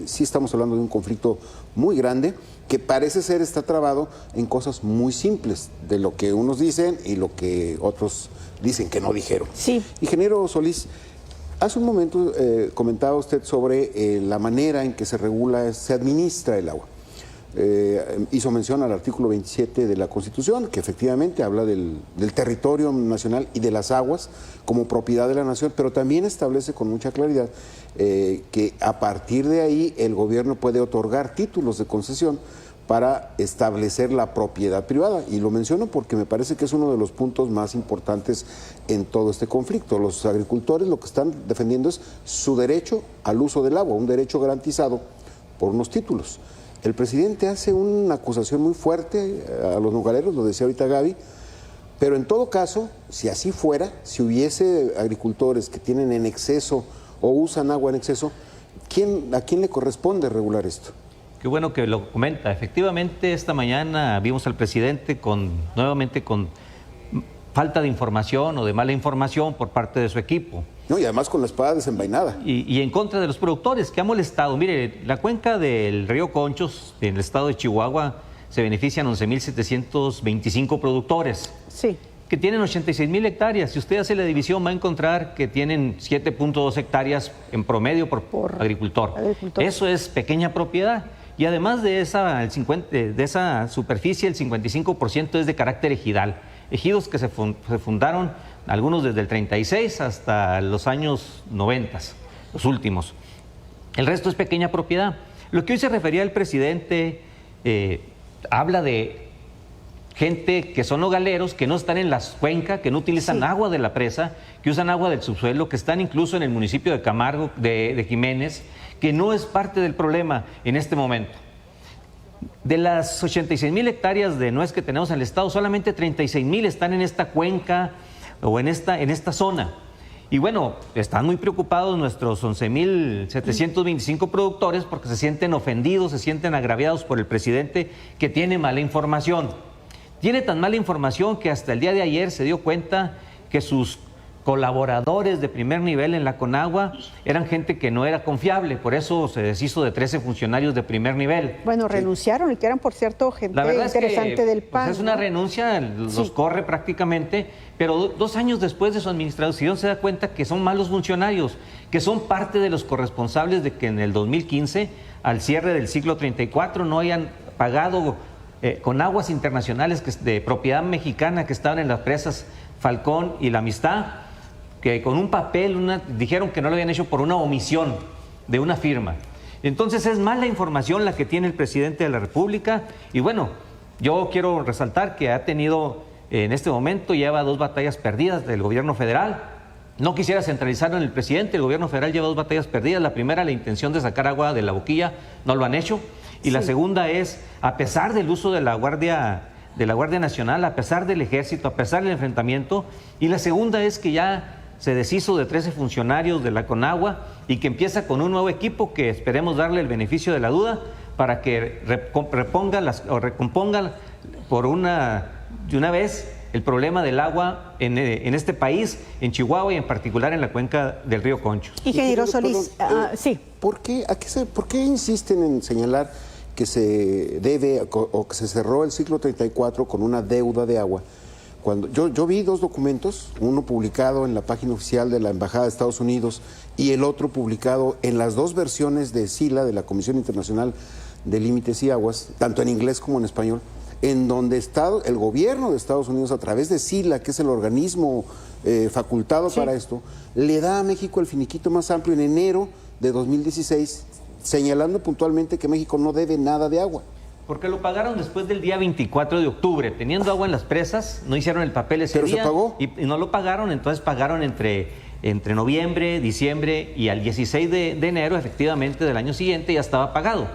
sí estamos hablando de un conflicto muy grande que parece ser está trabado en cosas muy simples, de lo que unos dicen y lo que otros dicen que no dijeron. Sí. Ingeniero Solís, hace un momento comentaba usted sobre la manera en que se regula, se administra el agua. Hizo mención al artículo 27 de la Constitución, que efectivamente habla del territorio nacional y de las aguas como propiedad de la nación, pero también establece con mucha claridad que a partir de ahí el gobierno puede otorgar títulos de concesión para establecer la propiedad privada. Y lo menciono porque me parece que es uno de los puntos más importantes en todo este conflicto. Los agricultores lo que están defendiendo es su derecho al uso del agua, un derecho garantizado por unos títulos. El presidente hace una acusación muy fuerte a los nogaleros, lo decía ahorita Gaby, Pero en todo caso, si así fuera, si hubiese agricultores que tienen en exceso o usan agua en exceso, ¿a quién le corresponde regular esto? Qué bueno que lo comenta. Efectivamente, esta mañana vimos al presidente nuevamente con falta de información o de mala información por parte de su equipo. No, y además con la espada desenvainada. Y en contra de los productores, que ha molestado. Mire, la cuenca del río Conchos, en el estado de Chihuahua, se benefician 11.725 productores. Sí. Que tienen 86.000 hectáreas. Si usted hace la división, va a encontrar que tienen 7.2 hectáreas en promedio por agricultor. Eso es pequeña propiedad. Y además de esa superficie, el 55% es de carácter ejidal. Ejidos que se fundaron, algunos desde el 36 hasta los años 90, los últimos. El resto es pequeña propiedad. Lo que hoy se refería el presidente habla de gente que son hogaleros, que no están en las cuencas, que no utilizan agua de la presa, que usan agua del subsuelo, que están incluso en el municipio de Camargo, de Jiménez, que no es parte del problema en este momento. De las 86.000 hectáreas de nuez que tenemos en el estado, solamente 36.000 están en esta cuenca o en esta zona. Y bueno, están muy preocupados nuestros 11.725 productores porque se sienten ofendidos, se sienten agraviados por el presidente que tiene mala información. Tiene tan mala información que hasta el día de ayer se dio cuenta que sus colaboradores de primer nivel en la Conagua eran gente que no era confiable, por eso se deshizo de 13 funcionarios de primer nivel. Bueno, renunciaron y que eran, por cierto, gente interesante del PAN. Pues es una renuncia, los corre prácticamente, pero 2 años después de su administración se da cuenta que son malos funcionarios, que son parte de los corresponsables de que en el 2015, al cierre del ciclo 34, no hayan pagado con aguas internacionales de propiedad mexicana que estaban en las presas Falcón y La Amistad, que con un papel dijeron que no lo habían hecho por una omisión de una firma. Entonces es mala información la que tiene el presidente de la República y bueno, yo quiero resaltar que ha tenido en este momento, lleva 2 batallas perdidas del gobierno federal. No quisiera centralizarlo en el presidente, el gobierno federal lleva 2 batallas perdidas. La primera, la intención de sacar agua de la boquilla, no lo han hecho. Y la segunda es, a pesar del uso de la Guardia Nacional, a pesar del Ejército, a pesar del enfrentamiento. Y la segunda es que ya se deshizo de 13 funcionarios de la Conagua y que empieza con un nuevo equipo que esperemos darle el beneficio de la duda para que recomponga de una vez el problema del agua en este país, en Chihuahua y en particular en la cuenca del río Conchos. Ingeniero Solís, sí. ¿Por qué insisten en señalar que se debe o que se cerró el ciclo 34 con una deuda de agua? Cuando yo vi 2 documentos, uno publicado en la página oficial de la Embajada de Estados Unidos y el otro publicado en las 2 versiones de SILA, de la Comisión Internacional de Límites y Aguas, tanto en inglés como en español, en donde el gobierno de Estados Unidos, a través de SILA, que es el organismo facultado para esto, le da a México el finiquito más amplio en enero de 2016, señalando puntualmente que México no debe nada de agua. Porque lo pagaron después del día 24 de octubre, teniendo agua en las presas, no hicieron el papel ese día. ¿Pero se pagó? Y no lo pagaron, entonces pagaron entre noviembre, diciembre y al 16 de enero, efectivamente, del año siguiente ya estaba pagado,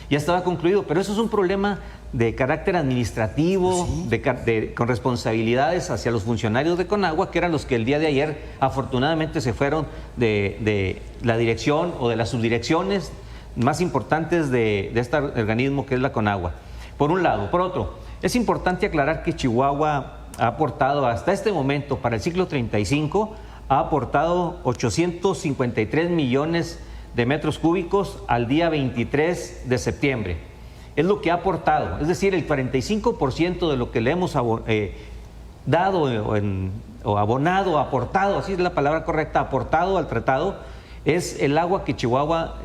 ya estaba concluido. Pero eso es un problema de carácter administrativo, con responsabilidades hacia los funcionarios de Conagua, que eran los que el día de ayer afortunadamente se fueron de la dirección o de las subdirecciones más importantes de este organismo que es la Conagua, por un lado. Por otro, es importante aclarar que Chihuahua ha aportado hasta este momento, para el ciclo 35, ha aportado 853 millones de metros cúbicos al día 23 de septiembre. Es lo que ha aportado, es decir, el 45% de lo que le hemos dado o abonado, aportado, así es la palabra correcta, aportado al tratado, es el agua que Chihuahua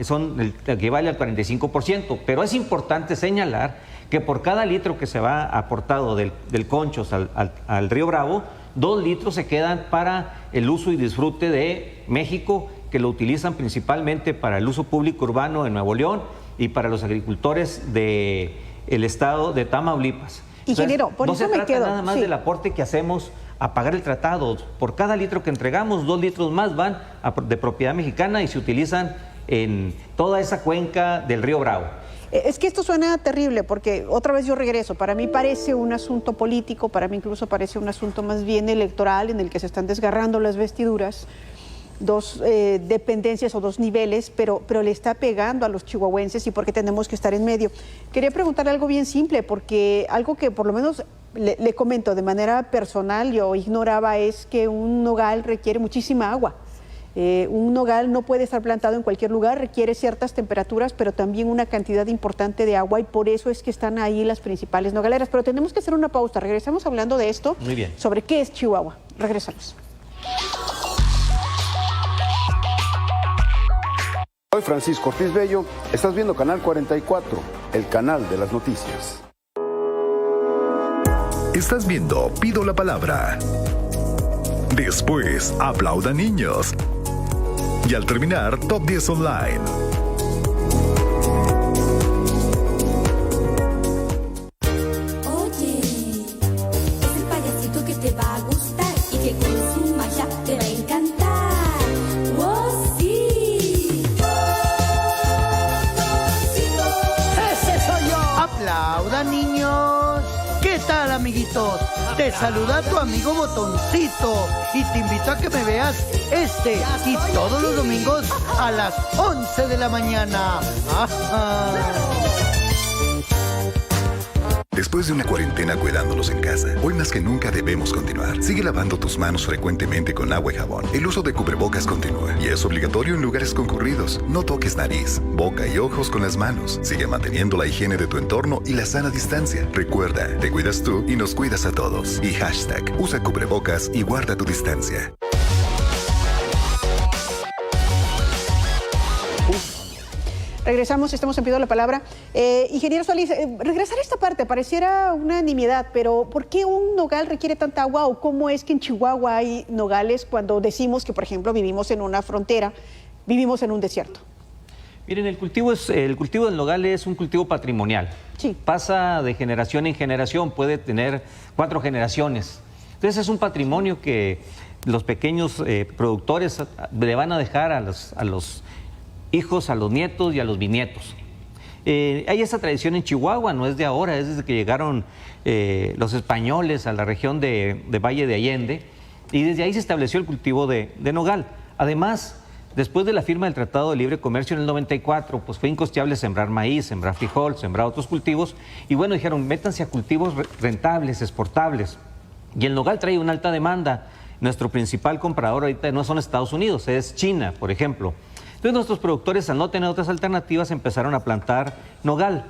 equivale al 45%. Pero es importante señalar que por cada litro que se va aportado del Conchos al río Bravo, 2 litros se quedan para el uso y disfrute de México, que lo utilizan principalmente para el uso público urbano en Nuevo León y para los agricultores del estado de Tamaulipas. Ingeniero, por eso me quedo. No se trata nada más del aporte que hacemos a pagar el tratado. Por cada litro que entregamos, 2 litros más van de propiedad mexicana y se utilizan en toda esa cuenca del río Bravo. Es que esto suena terrible porque otra vez yo regreso. Para mí parece un asunto político, para mí incluso parece un asunto más bien electoral en el que se están desgarrando las vestiduras. Dos dependencias o dos niveles, pero le está pegando a los chihuahuenses y porque tenemos que estar en medio. Quería preguntarle algo bien simple, porque algo que por lo menos le comento de manera personal, yo ignoraba, es que un nogal requiere muchísima agua. Un nogal no puede estar plantado en cualquier lugar, requiere ciertas temperaturas, pero también una cantidad importante de agua, y por eso es que están ahí las principales nogaleras. Pero tenemos que hacer una pausa, regresamos hablando de esto. Muy bien. Sobre qué es Chihuahua. Regresamos. Soy Francisco Ortiz Bello, estás viendo Canal 44, el canal de las noticias. Estás viendo Pido la Palabra. Después, Aplauda Niños. Y al terminar, Top 10 Online. Oye, es el payasito que te va a gustar y que con su magia te va a encantar. ¡Oh, sí! ¡Ese soy yo! ¡Aplauda, niños! ¿Qué tal, amiguitos? Te saluda tu amigo Botoncito y te invito a que me veas este y todos los domingos a las 11 de la mañana. ¡Ajá! Después de una cuarentena cuidándonos en casa, hoy más que nunca debemos continuar. Sigue lavando tus manos frecuentemente con agua y jabón. El uso de cubrebocas continúa y es obligatorio en lugares concurridos. No toques nariz, boca y ojos con las manos. Sigue manteniendo la higiene de tu entorno y la sana distancia. Recuerda, te cuidas tú y nos cuidas a todos. Y hashtag, usa cubrebocas y guarda tu distancia. Regresamos, estamos en Pido la Palabra. Ingeniero Solís, regresar a esta parte, pareciera una nimiedad, pero ¿por qué un nogal requiere tanta agua o cómo es que en Chihuahua hay nogales cuando decimos que, por ejemplo, vivimos en una frontera, vivimos en un desierto? Miren, el cultivo del nogal es un cultivo patrimonial. Sí. Pasa de generación en generación, puede tener 4 generaciones. Entonces es un patrimonio que los pequeños productores le van a dejar a los hijos, a los nietos y a los bisnietos. Hay esa tradición en Chihuahua, no es de ahora, es desde que llegaron los españoles a la región de Valle de Allende, y desde ahí se estableció el cultivo de nogal. Además, después de la firma del Tratado de Libre Comercio en el 94, pues fue incosteable sembrar maíz, sembrar frijol, sembrar otros cultivos, y bueno, dijeron, métanse a cultivos rentables, exportables. Y el nogal trae una alta demanda. Nuestro principal comprador ahorita no son Estados Unidos, es China, por ejemplo. Entonces nuestros productores, al no tener otras alternativas, empezaron a plantar nogal.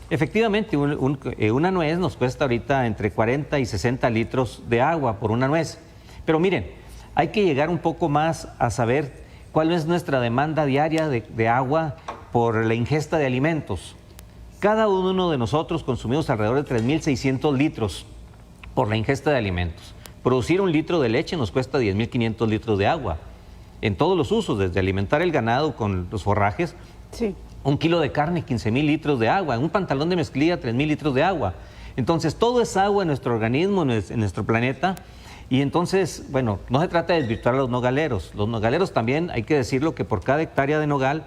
Efectivamente, una nuez nos cuesta ahorita entre 40 y 60 litros de agua por una nuez. Pero miren, hay que llegar un poco más a saber cuál es nuestra demanda diaria de agua por la ingesta de alimentos. Cada uno de nosotros consumimos alrededor de 3.600 litros por la ingesta de alimentos. Producir 1 litro de leche nos cuesta 10.500 litros de agua. En todos los usos, desde alimentar el ganado con los forrajes, sí. 1 kilo de carne, 15.000 litros de agua, un pantalón de mezclilla, 3.000 litros de agua. Entonces, todo es agua en nuestro organismo, en nuestro planeta, y entonces, bueno, no se trata de desvirtuar a los nogaleros. Los nogaleros también, hay que decirlo, que por cada hectárea de nogal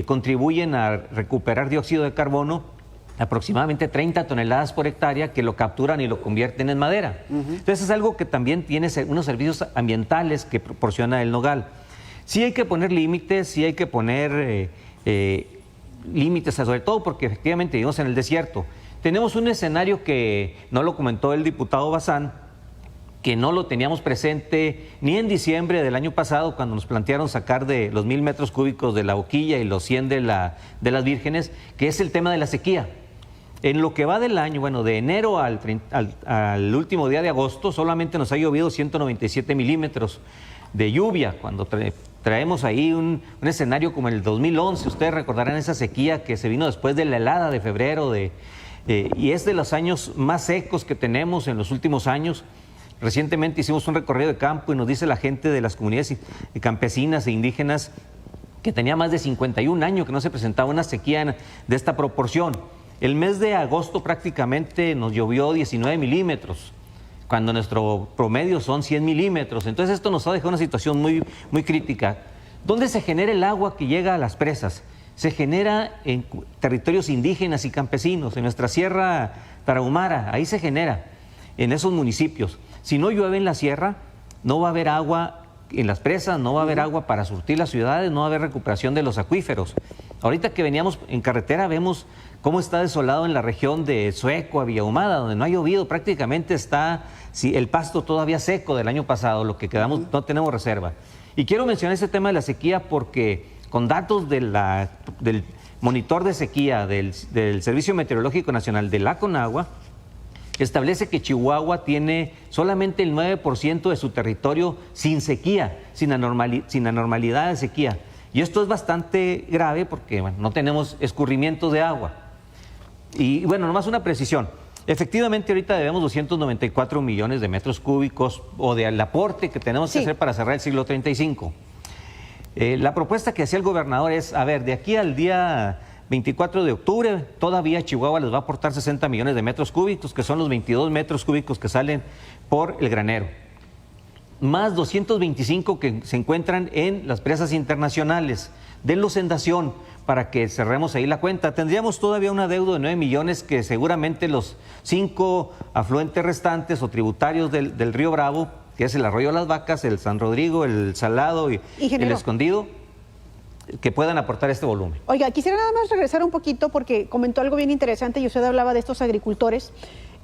contribuyen a recuperar dióxido de carbono, aproximadamente 30 toneladas por hectárea, que lo capturan y lo convierten en madera. Entonces, es algo que también tiene unos servicios ambientales que proporciona el nogal. Sí hay que poner límites, sí hay que poner límites, sobre todo porque efectivamente vivimos en el desierto. Tenemos un escenario que no lo comentó el diputado Bazán, que no lo teníamos presente ni en diciembre del año pasado, cuando nos plantearon sacar de los 1.000 metros cúbicos de la Boquilla y los 100 de las Vírgenes, que es el tema de la sequía. En lo que va del año, bueno, de enero al último día de agosto, solamente nos ha llovido 197 milímetros de lluvia, cuando traemos ahí un escenario como el 2011. Ustedes recordarán esa sequía que se vino después de la helada de febrero, y es de los años más secos que tenemos en los últimos años. Recientemente hicimos un recorrido de campo y nos dice la gente de las comunidades campesinas e indígenas que tenía más de 51 años que no se presentaba una sequía de esta proporción. El mes de agosto prácticamente nos llovió 19 milímetros, cuando nuestro promedio son 100 milímetros. Entonces esto nos ha dejado una situación muy, muy crítica. ¿Dónde se genera el agua que llega a las presas? se genera en territorios indígenas y campesinos, en nuestra Sierra Tarahumara, ahí se genera, en esos municipios. Si no llueve en la sierra, no va a haber agua en las presas, no va a haber agua para surtir las ciudades, no va a haber recuperación de los acuíferos. Ahorita que veníamos en carretera vemos cómo está desolado en la región de Sueco, a Villahumada, donde no ha llovido, prácticamente está el pasto todavía seco del año pasado, lo que quedamos, no tenemos reserva. Y quiero mencionar ese tema de la sequía porque con datos del monitor de sequía del Servicio Meteorológico Nacional de la Conagua, establece que Chihuahua tiene solamente el 9% de su territorio sin sequía, sin anormalidad de sequía. Y esto es bastante grave porque bueno, no tenemos escurrimientos de agua. Y bueno, nomás una precisión. Efectivamente, ahorita debemos 294 millones de metros cúbicos o del aporte que tenemos que hacer para cerrar el siglo 35. La propuesta que hacía el gobernador es, a ver, de aquí al día 24 de octubre, todavía Chihuahua les va a aportar 60 millones de metros cúbicos, que son los 22 metros cúbicos que salen por el granero, más 225 que se encuentran en las presas internacionales. Denlos en dación para que cerremos ahí la cuenta. Tendríamos todavía un adeudo de 9 millones que seguramente los 5 afluentes restantes o tributarios del río Bravo, que es el Arroyo Las Vacas, el San Rodrigo, el Salado y el Escondido, que puedan aportar este volumen. Oiga, quisiera nada más regresar un poquito porque comentó algo bien interesante y usted hablaba de estos agricultores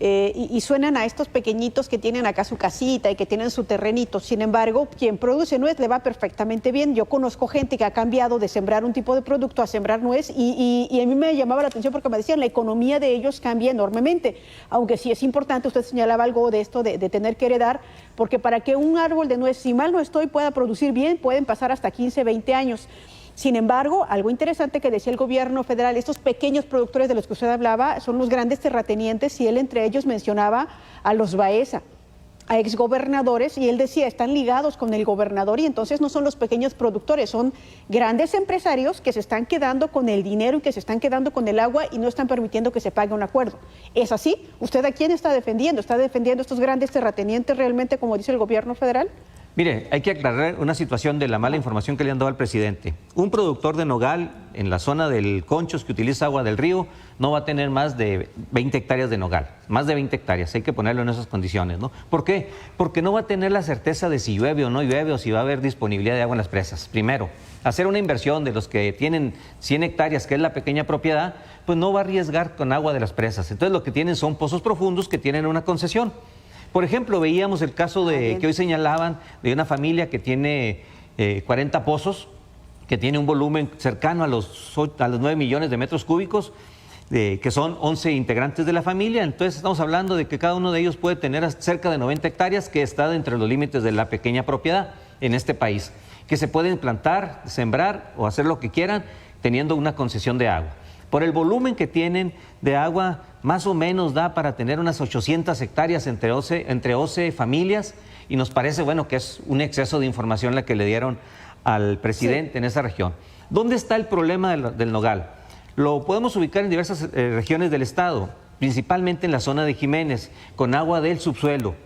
y suenan a estos pequeñitos que tienen acá su casita y que tienen su terrenito. Sin embargo, quien produce nuez le va perfectamente bien. Yo conozco gente que ha cambiado de sembrar un tipo de producto a sembrar nuez y a mí me llamaba la atención porque me decían la economía de ellos cambia enormemente. Aunque sí es importante, usted señalaba algo de esto de tener que heredar, porque para que un árbol de nuez, si mal no estoy, pueda producir bien, pueden pasar hasta 15, 20 años. Sin embargo, algo interesante que decía el gobierno federal, estos pequeños productores de los que usted hablaba son los grandes terratenientes y él entre ellos mencionaba a los Baeza, a exgobernadores, y él decía, están ligados con el gobernador y entonces no son los pequeños productores, son grandes empresarios que se están quedando con el dinero y que se están quedando con el agua y no están permitiendo que se pague un acuerdo. ¿Es así? ¿Usted a quién está defendiendo? ¿Está defendiendo a estos grandes terratenientes realmente como dice el gobierno federal? Mire, hay que aclarar una situación de la mala información que le han dado al presidente. Un productor de nogal en la zona del Conchos que utiliza agua del río no va a tener más de 20 hectáreas de nogal, más de 20 hectáreas, hay que ponerlo en esas condiciones, ¿no? ¿Por qué? Porque no va a tener la certeza de si llueve o no llueve o si va a haber disponibilidad de agua en las presas. Primero, hacer una inversión de los que tienen 100 hectáreas, que es la pequeña propiedad, pues no va a arriesgar con agua de las presas. Entonces lo que tienen son pozos profundos que tienen una concesión. Por ejemplo, veíamos el caso que hoy señalaban de una familia que tiene 40 pozos, que tiene un volumen cercano a los 9 millones de metros cúbicos, que son 11 integrantes de la familia. Entonces estamos hablando de que cada uno de ellos puede tener cerca de 90 hectáreas, que está entre los límites de la pequeña propiedad en este país, que se pueden plantar, sembrar o hacer lo que quieran teniendo una concesión de agua. Por el volumen que tienen de agua, más o menos da para tener unas 800 hectáreas entre 11 familias y nos parece, bueno, que es un exceso de información la que le dieron al presidente en esa región. ¿Dónde está el problema del nogal? Lo podemos ubicar en diversas regiones del estado, principalmente en la zona de Jiménez, con agua del subsuelo.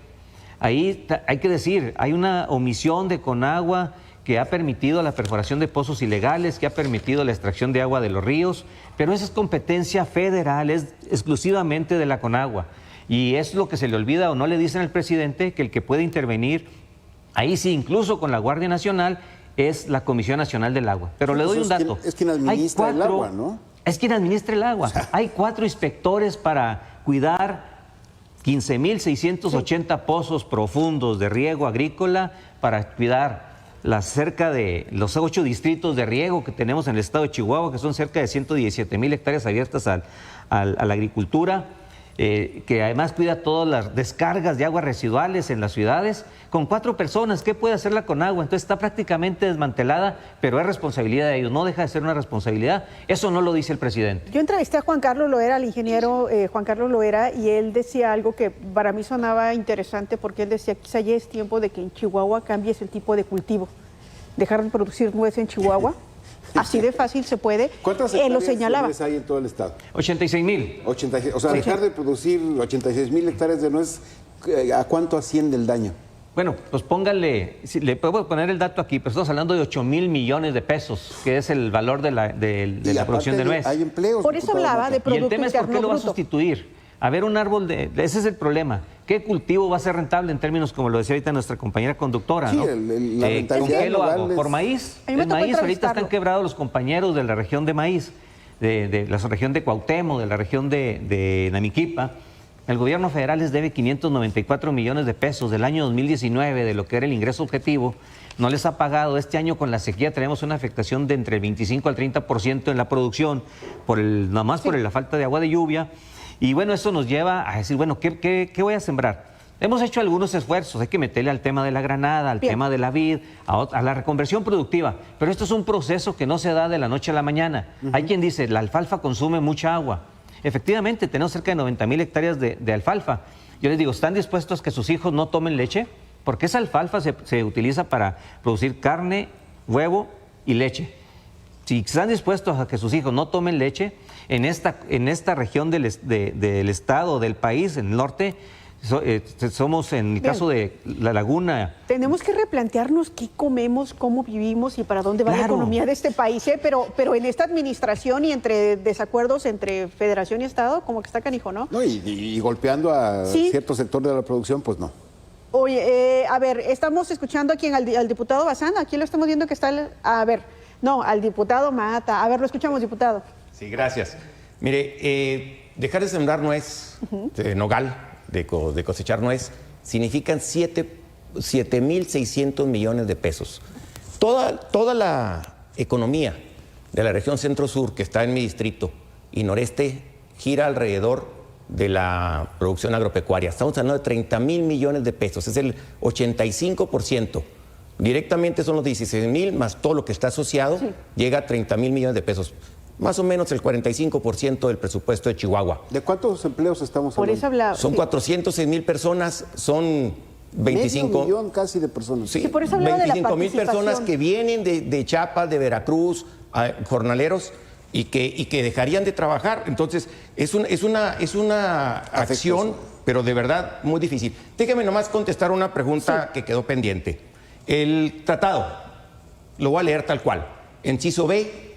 Ahí hay que decir, hay una omisión de Conagua que ha permitido la perforación de pozos ilegales, que ha permitido la extracción de agua de los ríos, pero esa es competencia federal, es exclusivamente de la Conagua. Y es lo que se le olvida o no le dicen al presidente, que el que puede intervenir, ahí sí, incluso con la Guardia Nacional, es la Comisión Nacional del Agua. Pero le doy un dato. Es quien administra el agua, ¿no? Es quien administra el agua. Hay 4 inspectores para cuidar 15.680 pozos profundos de riego agrícola, para cuidar cerca de los 8 distritos de riego que tenemos en el estado de Chihuahua, que son cerca de 117,000 hectáreas abiertas a la agricultura, que además cuida todas las descargas de aguas residuales en las ciudades, con 4 personas. ¿Qué puede hacer la Conagua? Entonces está prácticamente desmantelada, pero es responsabilidad de ellos, no deja de ser una responsabilidad. Eso no lo dice el presidente. Yo entrevisté a Juan Carlos Loera, al ingeniero Juan Carlos Loera, y él decía algo que para mí sonaba interesante, porque él decía, quizá ya es tiempo de que en Chihuahua cambies el tipo de cultivo, dejar de producir nuez en Chihuahua. Así de fácil se puede. ¿Cuántas hectáreas de nuez hay en todo el estado? 86,000. 86, o sea, dejar de producir 86,000 hectáreas de nuez, ¿a cuánto asciende el daño? Bueno, pues póngale, le puedo poner el dato aquí, pero estamos hablando de 8,000 millones de pesos, que es el valor de la producción de nuez. Hay empleos. Por eso hablaba de Producto Y el tema es por qué lo va a Bruto. sustituir. A ver, un árbol ese es el problema. ¿Qué cultivo va a ser rentable en términos, como lo decía ahorita nuestra compañera conductora? Sí, ¿no? la ¿Con rentabilidad qué lo hago? global ¿Por maíz? A mí me El tocó maíz, ahorita entrevistarlo. están quebrados los compañeros de la región de maíz, de la región de Cuauhtémoc, de la región de Namiquipa. El gobierno federal les debe 594 millones de pesos del año 2019, de lo que era el ingreso objetivo. No les ha pagado. Este año con la sequía tenemos una afectación de entre el 25 al 30% en la producción, por la falta de agua de lluvia. Y bueno, eso nos lleva a decir, bueno, ¿qué voy a sembrar? Hemos hecho algunos esfuerzos, hay que meterle al tema de la granada, al tema de la vid, a la reconversión productiva, pero esto es un proceso que no se da de la noche a la mañana. Hay quien dice, la alfalfa consume mucha agua. Efectivamente, tenemos cerca de 90,000 hectáreas de alfalfa. Yo les digo, ¿están dispuestos a que sus hijos no tomen leche? Porque esa alfalfa se utiliza para producir carne, huevo y leche. Si están dispuestos a que sus hijos no tomen leche, en esta región del estado, del país, en el norte, somos en el caso de la laguna. Tenemos que replantearnos qué comemos, cómo vivimos y para dónde va la economía de este país, ¿eh? Pero en esta administración y entre desacuerdos entre federación y Estado, como que está canijo, ¿no? No, y golpeando a cierto sector de la producción, pues no. Oye, a ver, estamos escuchando aquí al diputado Bazán, aquí lo estamos viendo que está, al diputado Mata. A ver, lo escuchamos, diputado. Sí, gracias. Mire, dejar de sembrar nuez, de nogal, de cosechar nuez, significan 7,600 millones de pesos. Toda la economía de la región centro-sur, que está en mi distrito, y noreste, gira alrededor de la producción agropecuaria. Estamos hablando de 30,000 millones de pesos, es el 85%. Directamente son los 16,000, más todo lo que está asociado, llega a 30,000 millones de pesos. Más o menos el 45% del presupuesto de Chihuahua. ¿De cuántos empleos estamos hablando? Por eso hablaba. Son 406,000 personas, son 25... Medio millón casi de personas. Sí, por eso hablaba de la 25,000 personas participación. que vienen de Chiapas, de Veracruz, jornaleros, y que dejarían de trabajar. Entonces, es una acción, pero de verdad muy difícil. Déjame nomás contestar una pregunta que quedó pendiente. El tratado, lo voy a leer tal cual. Inciso B,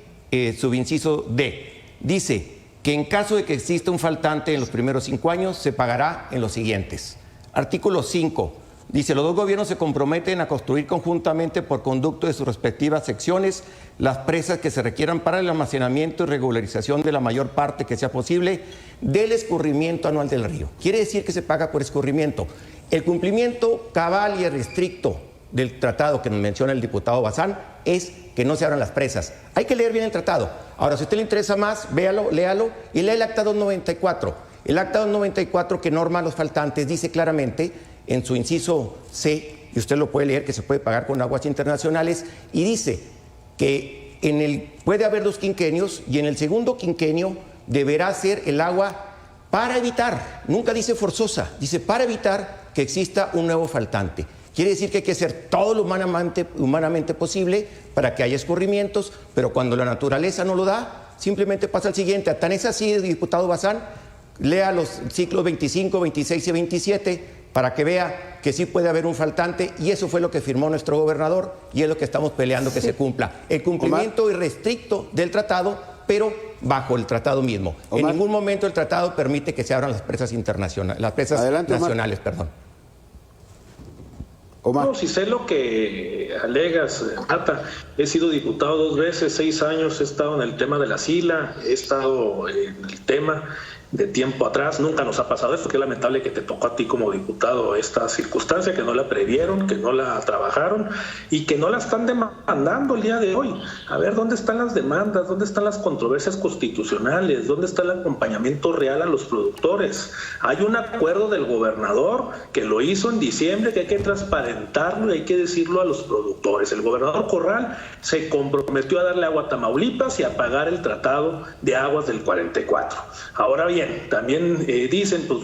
subinciso D, dice que en caso de que exista un faltante en los primeros 5 años, se pagará en los siguientes. Artículo 5, dice, los dos gobiernos se comprometen a construir conjuntamente por conducto de sus respectivas secciones las presas que se requieran para el almacenamiento y regularización de la mayor parte que sea posible del escurrimiento anual del río. Quiere decir que se paga por escurrimiento. El cumplimiento cabal y estricto del tratado que nos menciona el diputado Bazán es que no se abran las presas. Hay que leer bien el tratado. Ahora, si a usted le interesa más, véalo, léalo y lea el acta 294. El acta 294 que norma los faltantes dice claramente en su inciso C, y usted lo puede leer, que se puede pagar con aguas internacionales, y dice que puede haber 2 quinquenios y en el segundo quinquenio deberá ser el agua para evitar, nunca dice forzosa, dice para evitar que exista un nuevo faltante. Quiere decir que hay que hacer todo lo humanamente posible para que haya escurrimientos, pero cuando la naturaleza no lo da, simplemente pasa al siguiente. Tan es así, diputado Bazán, lea los ciclos 25, 26 y 27 para que vea que sí puede haber un faltante, y eso fue lo que firmó nuestro gobernador y es lo que estamos peleando que se cumpla. El cumplimiento irrestricto del tratado, pero bajo el tratado mismo. En ningún momento el tratado permite que se abran las presas internacionales, las presas nacionales, perdón. No, si sé lo que alegas, Mata. He sido diputado 2 veces, 6 años, he estado en el tema de la SILA, he estado en el tema de tiempo atrás. Nunca nos ha pasado esto, que es lamentable que te tocó a ti como diputado esta circunstancia, que no la previeron, que no la trabajaron y que no la están demandando el día de hoy. A ver, ¿dónde están las demandas? ¿Dónde están las controversias constitucionales? ¿Dónde está el acompañamiento real a los productores? Hay un acuerdo del gobernador que lo hizo en diciembre, que hay que transparentarlo y hay que decirlo a los productores. El gobernador Corral se comprometió a darle agua a Tamaulipas y a pagar el tratado de aguas del 44. Ahora bien, también dicen, pues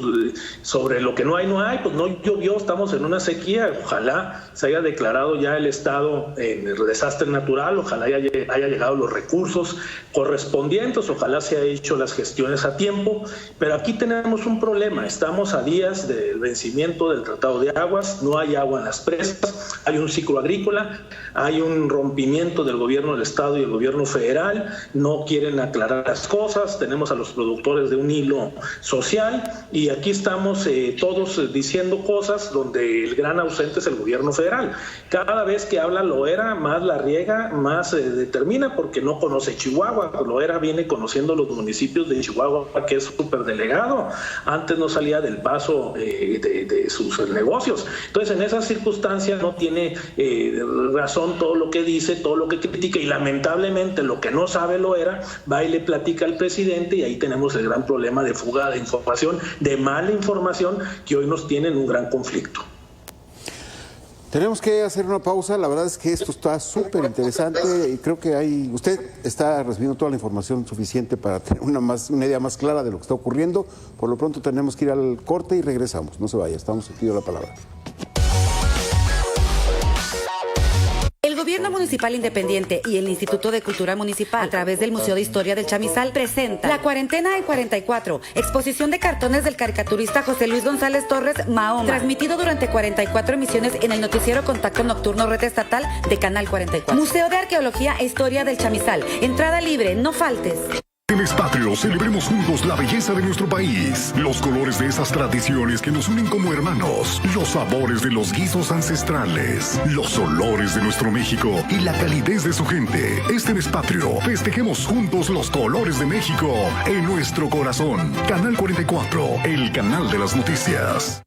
sobre lo que no hay, pues no llovió, estamos en una sequía, ojalá se haya declarado ya el estado en desastre natural, ojalá haya llegado los recursos correspondientes, ojalá se haya hecho las gestiones a tiempo, pero aquí tenemos un problema, estamos a días del vencimiento del Tratado de Aguas, no hay agua en las presas, hay un ciclo agrícola, hay un rompimiento del gobierno del estado y el gobierno federal, no quieren aclarar las cosas, tenemos a los productores de un hilo social y aquí estamos todos diciendo cosas donde el gran ausente es el gobierno federal. Cada vez que habla Loera, más la riega, más determina porque no conoce Chihuahua. Loera viene conociendo los municipios de Chihuahua, que es superdelegado. Antes no salía del paso de sus negocios. Entonces, en esas circunstancias no tiene razón todo lo que dice, todo lo que critica y lamentablemente lo que no sabe Loera va y le platica al presidente y ahí tenemos el gran problema de fuga de información, de mala información que hoy nos tiene en un gran conflicto. Tenemos que hacer una pausa, la verdad es que esto está súper interesante y creo que usted está recibiendo toda la información suficiente para tener una idea más clara de lo que está ocurriendo. Por lo pronto tenemos que ir al corte y regresamos, no se vaya, estamos aquí, la palabra. El Gobierno Municipal Independiente y el Instituto de Cultura Municipal, a través del Museo de Historia del Chamizal, presenta La Cuarentena en 44, exposición de cartones del caricaturista José Luis González Torres, Mahoma, transmitido durante 44 emisiones en el noticiero Contacto Nocturno Red Estatal de Canal 44. Museo de Arqueología e Historia del Chamizal, entrada libre, no faltes. En Espatrio celebremos juntos la belleza de nuestro país, los colores de esas tradiciones que nos unen como hermanos, los sabores de los guisos ancestrales, los olores de nuestro México y la calidez de su gente. En Espatrio festejemos juntos los colores de México en nuestro corazón. Canal 44, el canal de las noticias.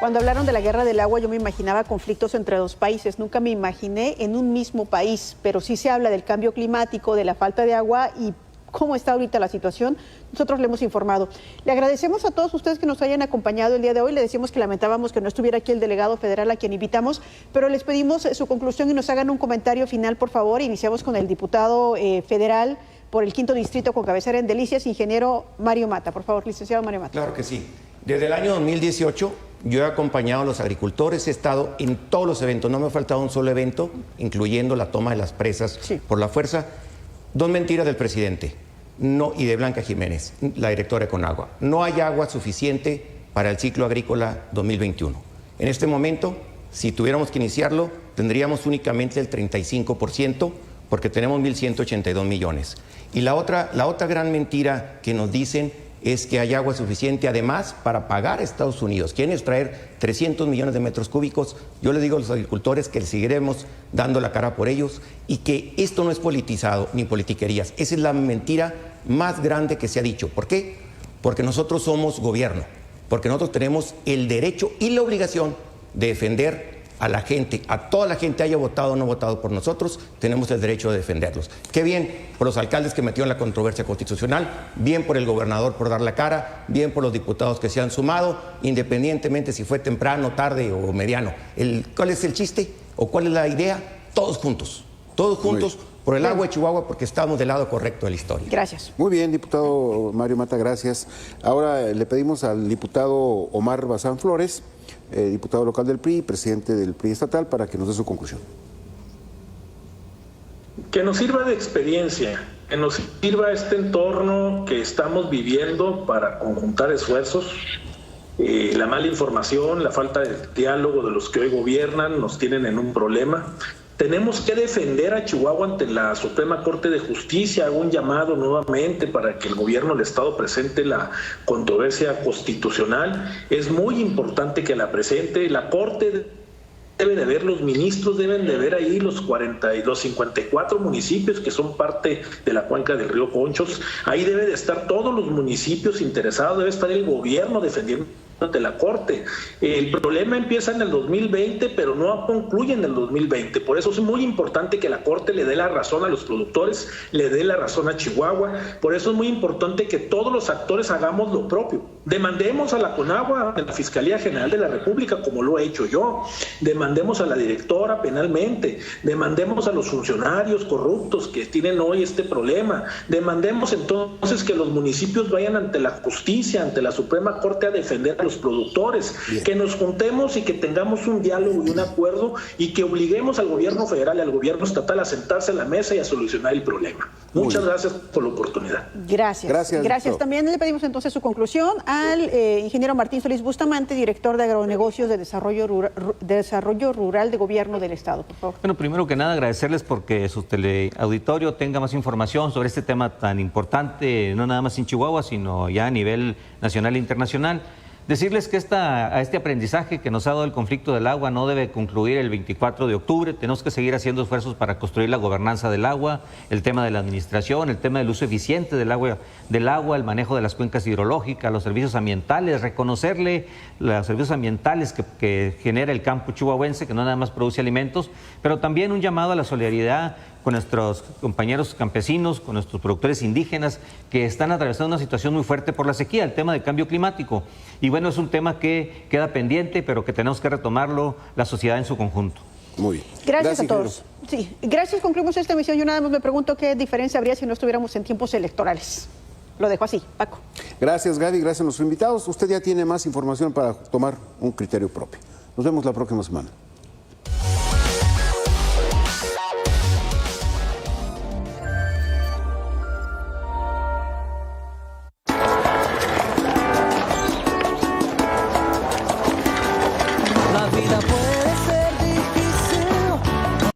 Cuando hablaron de la guerra del agua, yo me imaginaba conflictos entre dos países. Nunca me imaginé en un mismo país, pero sí se habla del cambio climático, de la falta de agua y cómo está ahorita la situación. Nosotros le hemos informado. Le agradecemos a todos ustedes que nos hayan acompañado el día de hoy. Le decimos que lamentábamos que no estuviera aquí el delegado federal a quien invitamos, pero les pedimos su conclusión y nos hagan un comentario final, por favor. Iniciamos con el diputado federal por el 5º distrito con cabecera en Delicias, ingeniero Mario Mata. Por favor, licenciado Mario Mata. Claro que sí. Desde el año 2018 yo he acompañado a los agricultores, he estado en todos los eventos, no me ha faltado un solo evento, incluyendo la toma de las presas por la fuerza. Dos mentiras del presidente y de Blanca Jiménez, la directora de Conagua. No hay agua suficiente para el ciclo agrícola 2021. En este momento, si tuviéramos que iniciarlo, tendríamos únicamente el 35%, porque tenemos 1.182 millones. Y la otra gran mentira que nos dicen es que hay agua suficiente, además, para pagar a Estados Unidos. Quieren extraer 300 millones de metros cúbicos. Yo les digo a los agricultores que seguiremos dando la cara por ellos y que esto no es politizado ni politiquerías. Esa es la mentira más grande que se ha dicho. ¿Por qué? Porque nosotros somos gobierno, porque nosotros tenemos el derecho y la obligación de defender a la gente, a toda la gente, haya votado o no votado por nosotros, tenemos el derecho de defenderlos. Qué bien por los alcaldes que metieron la controversia constitucional, bien por el gobernador por dar la cara, bien por los diputados que se han sumado, independientemente si fue temprano, tarde o mediano. ¿Cuál es el chiste o cuál es la idea? Todos juntos por el agua de Chihuahua, porque estamos del lado correcto de la historia. Gracias. Muy bien, diputado Mario Mata, gracias. Ahora le pedimos al diputado Omar Bazán Flores, diputado local del PRI, presidente del PRI estatal, para que nos dé su conclusión. Que nos sirva de experiencia, que nos sirva este entorno que estamos viviendo para conjuntar esfuerzos. La mala información, la falta de diálogo de los que hoy gobiernan nos tienen en un problema. Tenemos que defender a Chihuahua ante la Suprema Corte de Justicia. Hago un llamado nuevamente para que el gobierno del Estado presente la controversia constitucional. Es muy importante que la presente. La Corte debe de ver, los ministros deben de ver ahí los 54 municipios que son parte de la cuenca del río Conchos. Ahí debe de estar todos los municipios interesados, debe estar el gobierno defendiendo ante la Corte. El problema empieza en el 2020, pero no concluye en el 2020. Por eso es muy importante que la Corte le dé la razón a los productores, le dé la razón a Chihuahua. Por eso es muy importante que todos los actores hagamos lo propio. Demandemos a la CONAGUA, a la Fiscalía General de la República, como lo he hecho yo. Demandemos a la directora penalmente. Demandemos a los funcionarios corruptos que tienen hoy este problema. Demandemos entonces que los municipios vayan ante la justicia, ante la Suprema Corte a defender a los productores. Bien. Que nos juntemos y que tengamos un diálogo y un acuerdo y que obliguemos al gobierno federal y al gobierno estatal a sentarse a la mesa y a solucionar el problema. Muchas gracias por la oportunidad. Gracias. También le pedimos entonces su conclusión al ingeniero Martín Solís Bustamante, director de Agronegocios de Desarrollo Rural de Gobierno del Estado, por favor. Bueno, primero que nada agradecerles porque su teleauditorio tenga más información sobre este tema tan importante, no nada más en Chihuahua, sino ya a nivel nacional e internacional. Decirles que este aprendizaje que nos ha dado el conflicto del agua no debe concluir el 24 de octubre. Tenemos que seguir haciendo esfuerzos para construir la gobernanza del agua, el tema de la administración, el tema del uso eficiente del agua, el manejo de las cuencas hidrológicas, los servicios ambientales, reconocerle los servicios ambientales que genera el campo chihuahuense, que no nada más produce alimentos, pero también un llamado a la solidaridad con nuestros compañeros campesinos, con nuestros productores indígenas que están atravesando una situación muy fuerte por la sequía, el tema del cambio climático. Y bueno, es un tema que queda pendiente, pero que tenemos que retomarlo la sociedad en su conjunto. Muy bien. Gracias a todos. Sí, gracias. Concluimos esta emisión. Yo nada más me pregunto qué diferencia habría si no estuviéramos en tiempos electorales. Lo dejo así, Paco. Gracias, Gadi. Gracias a nuestros invitados. Usted ya tiene más información para tomar un criterio propio. Nos vemos la próxima semana.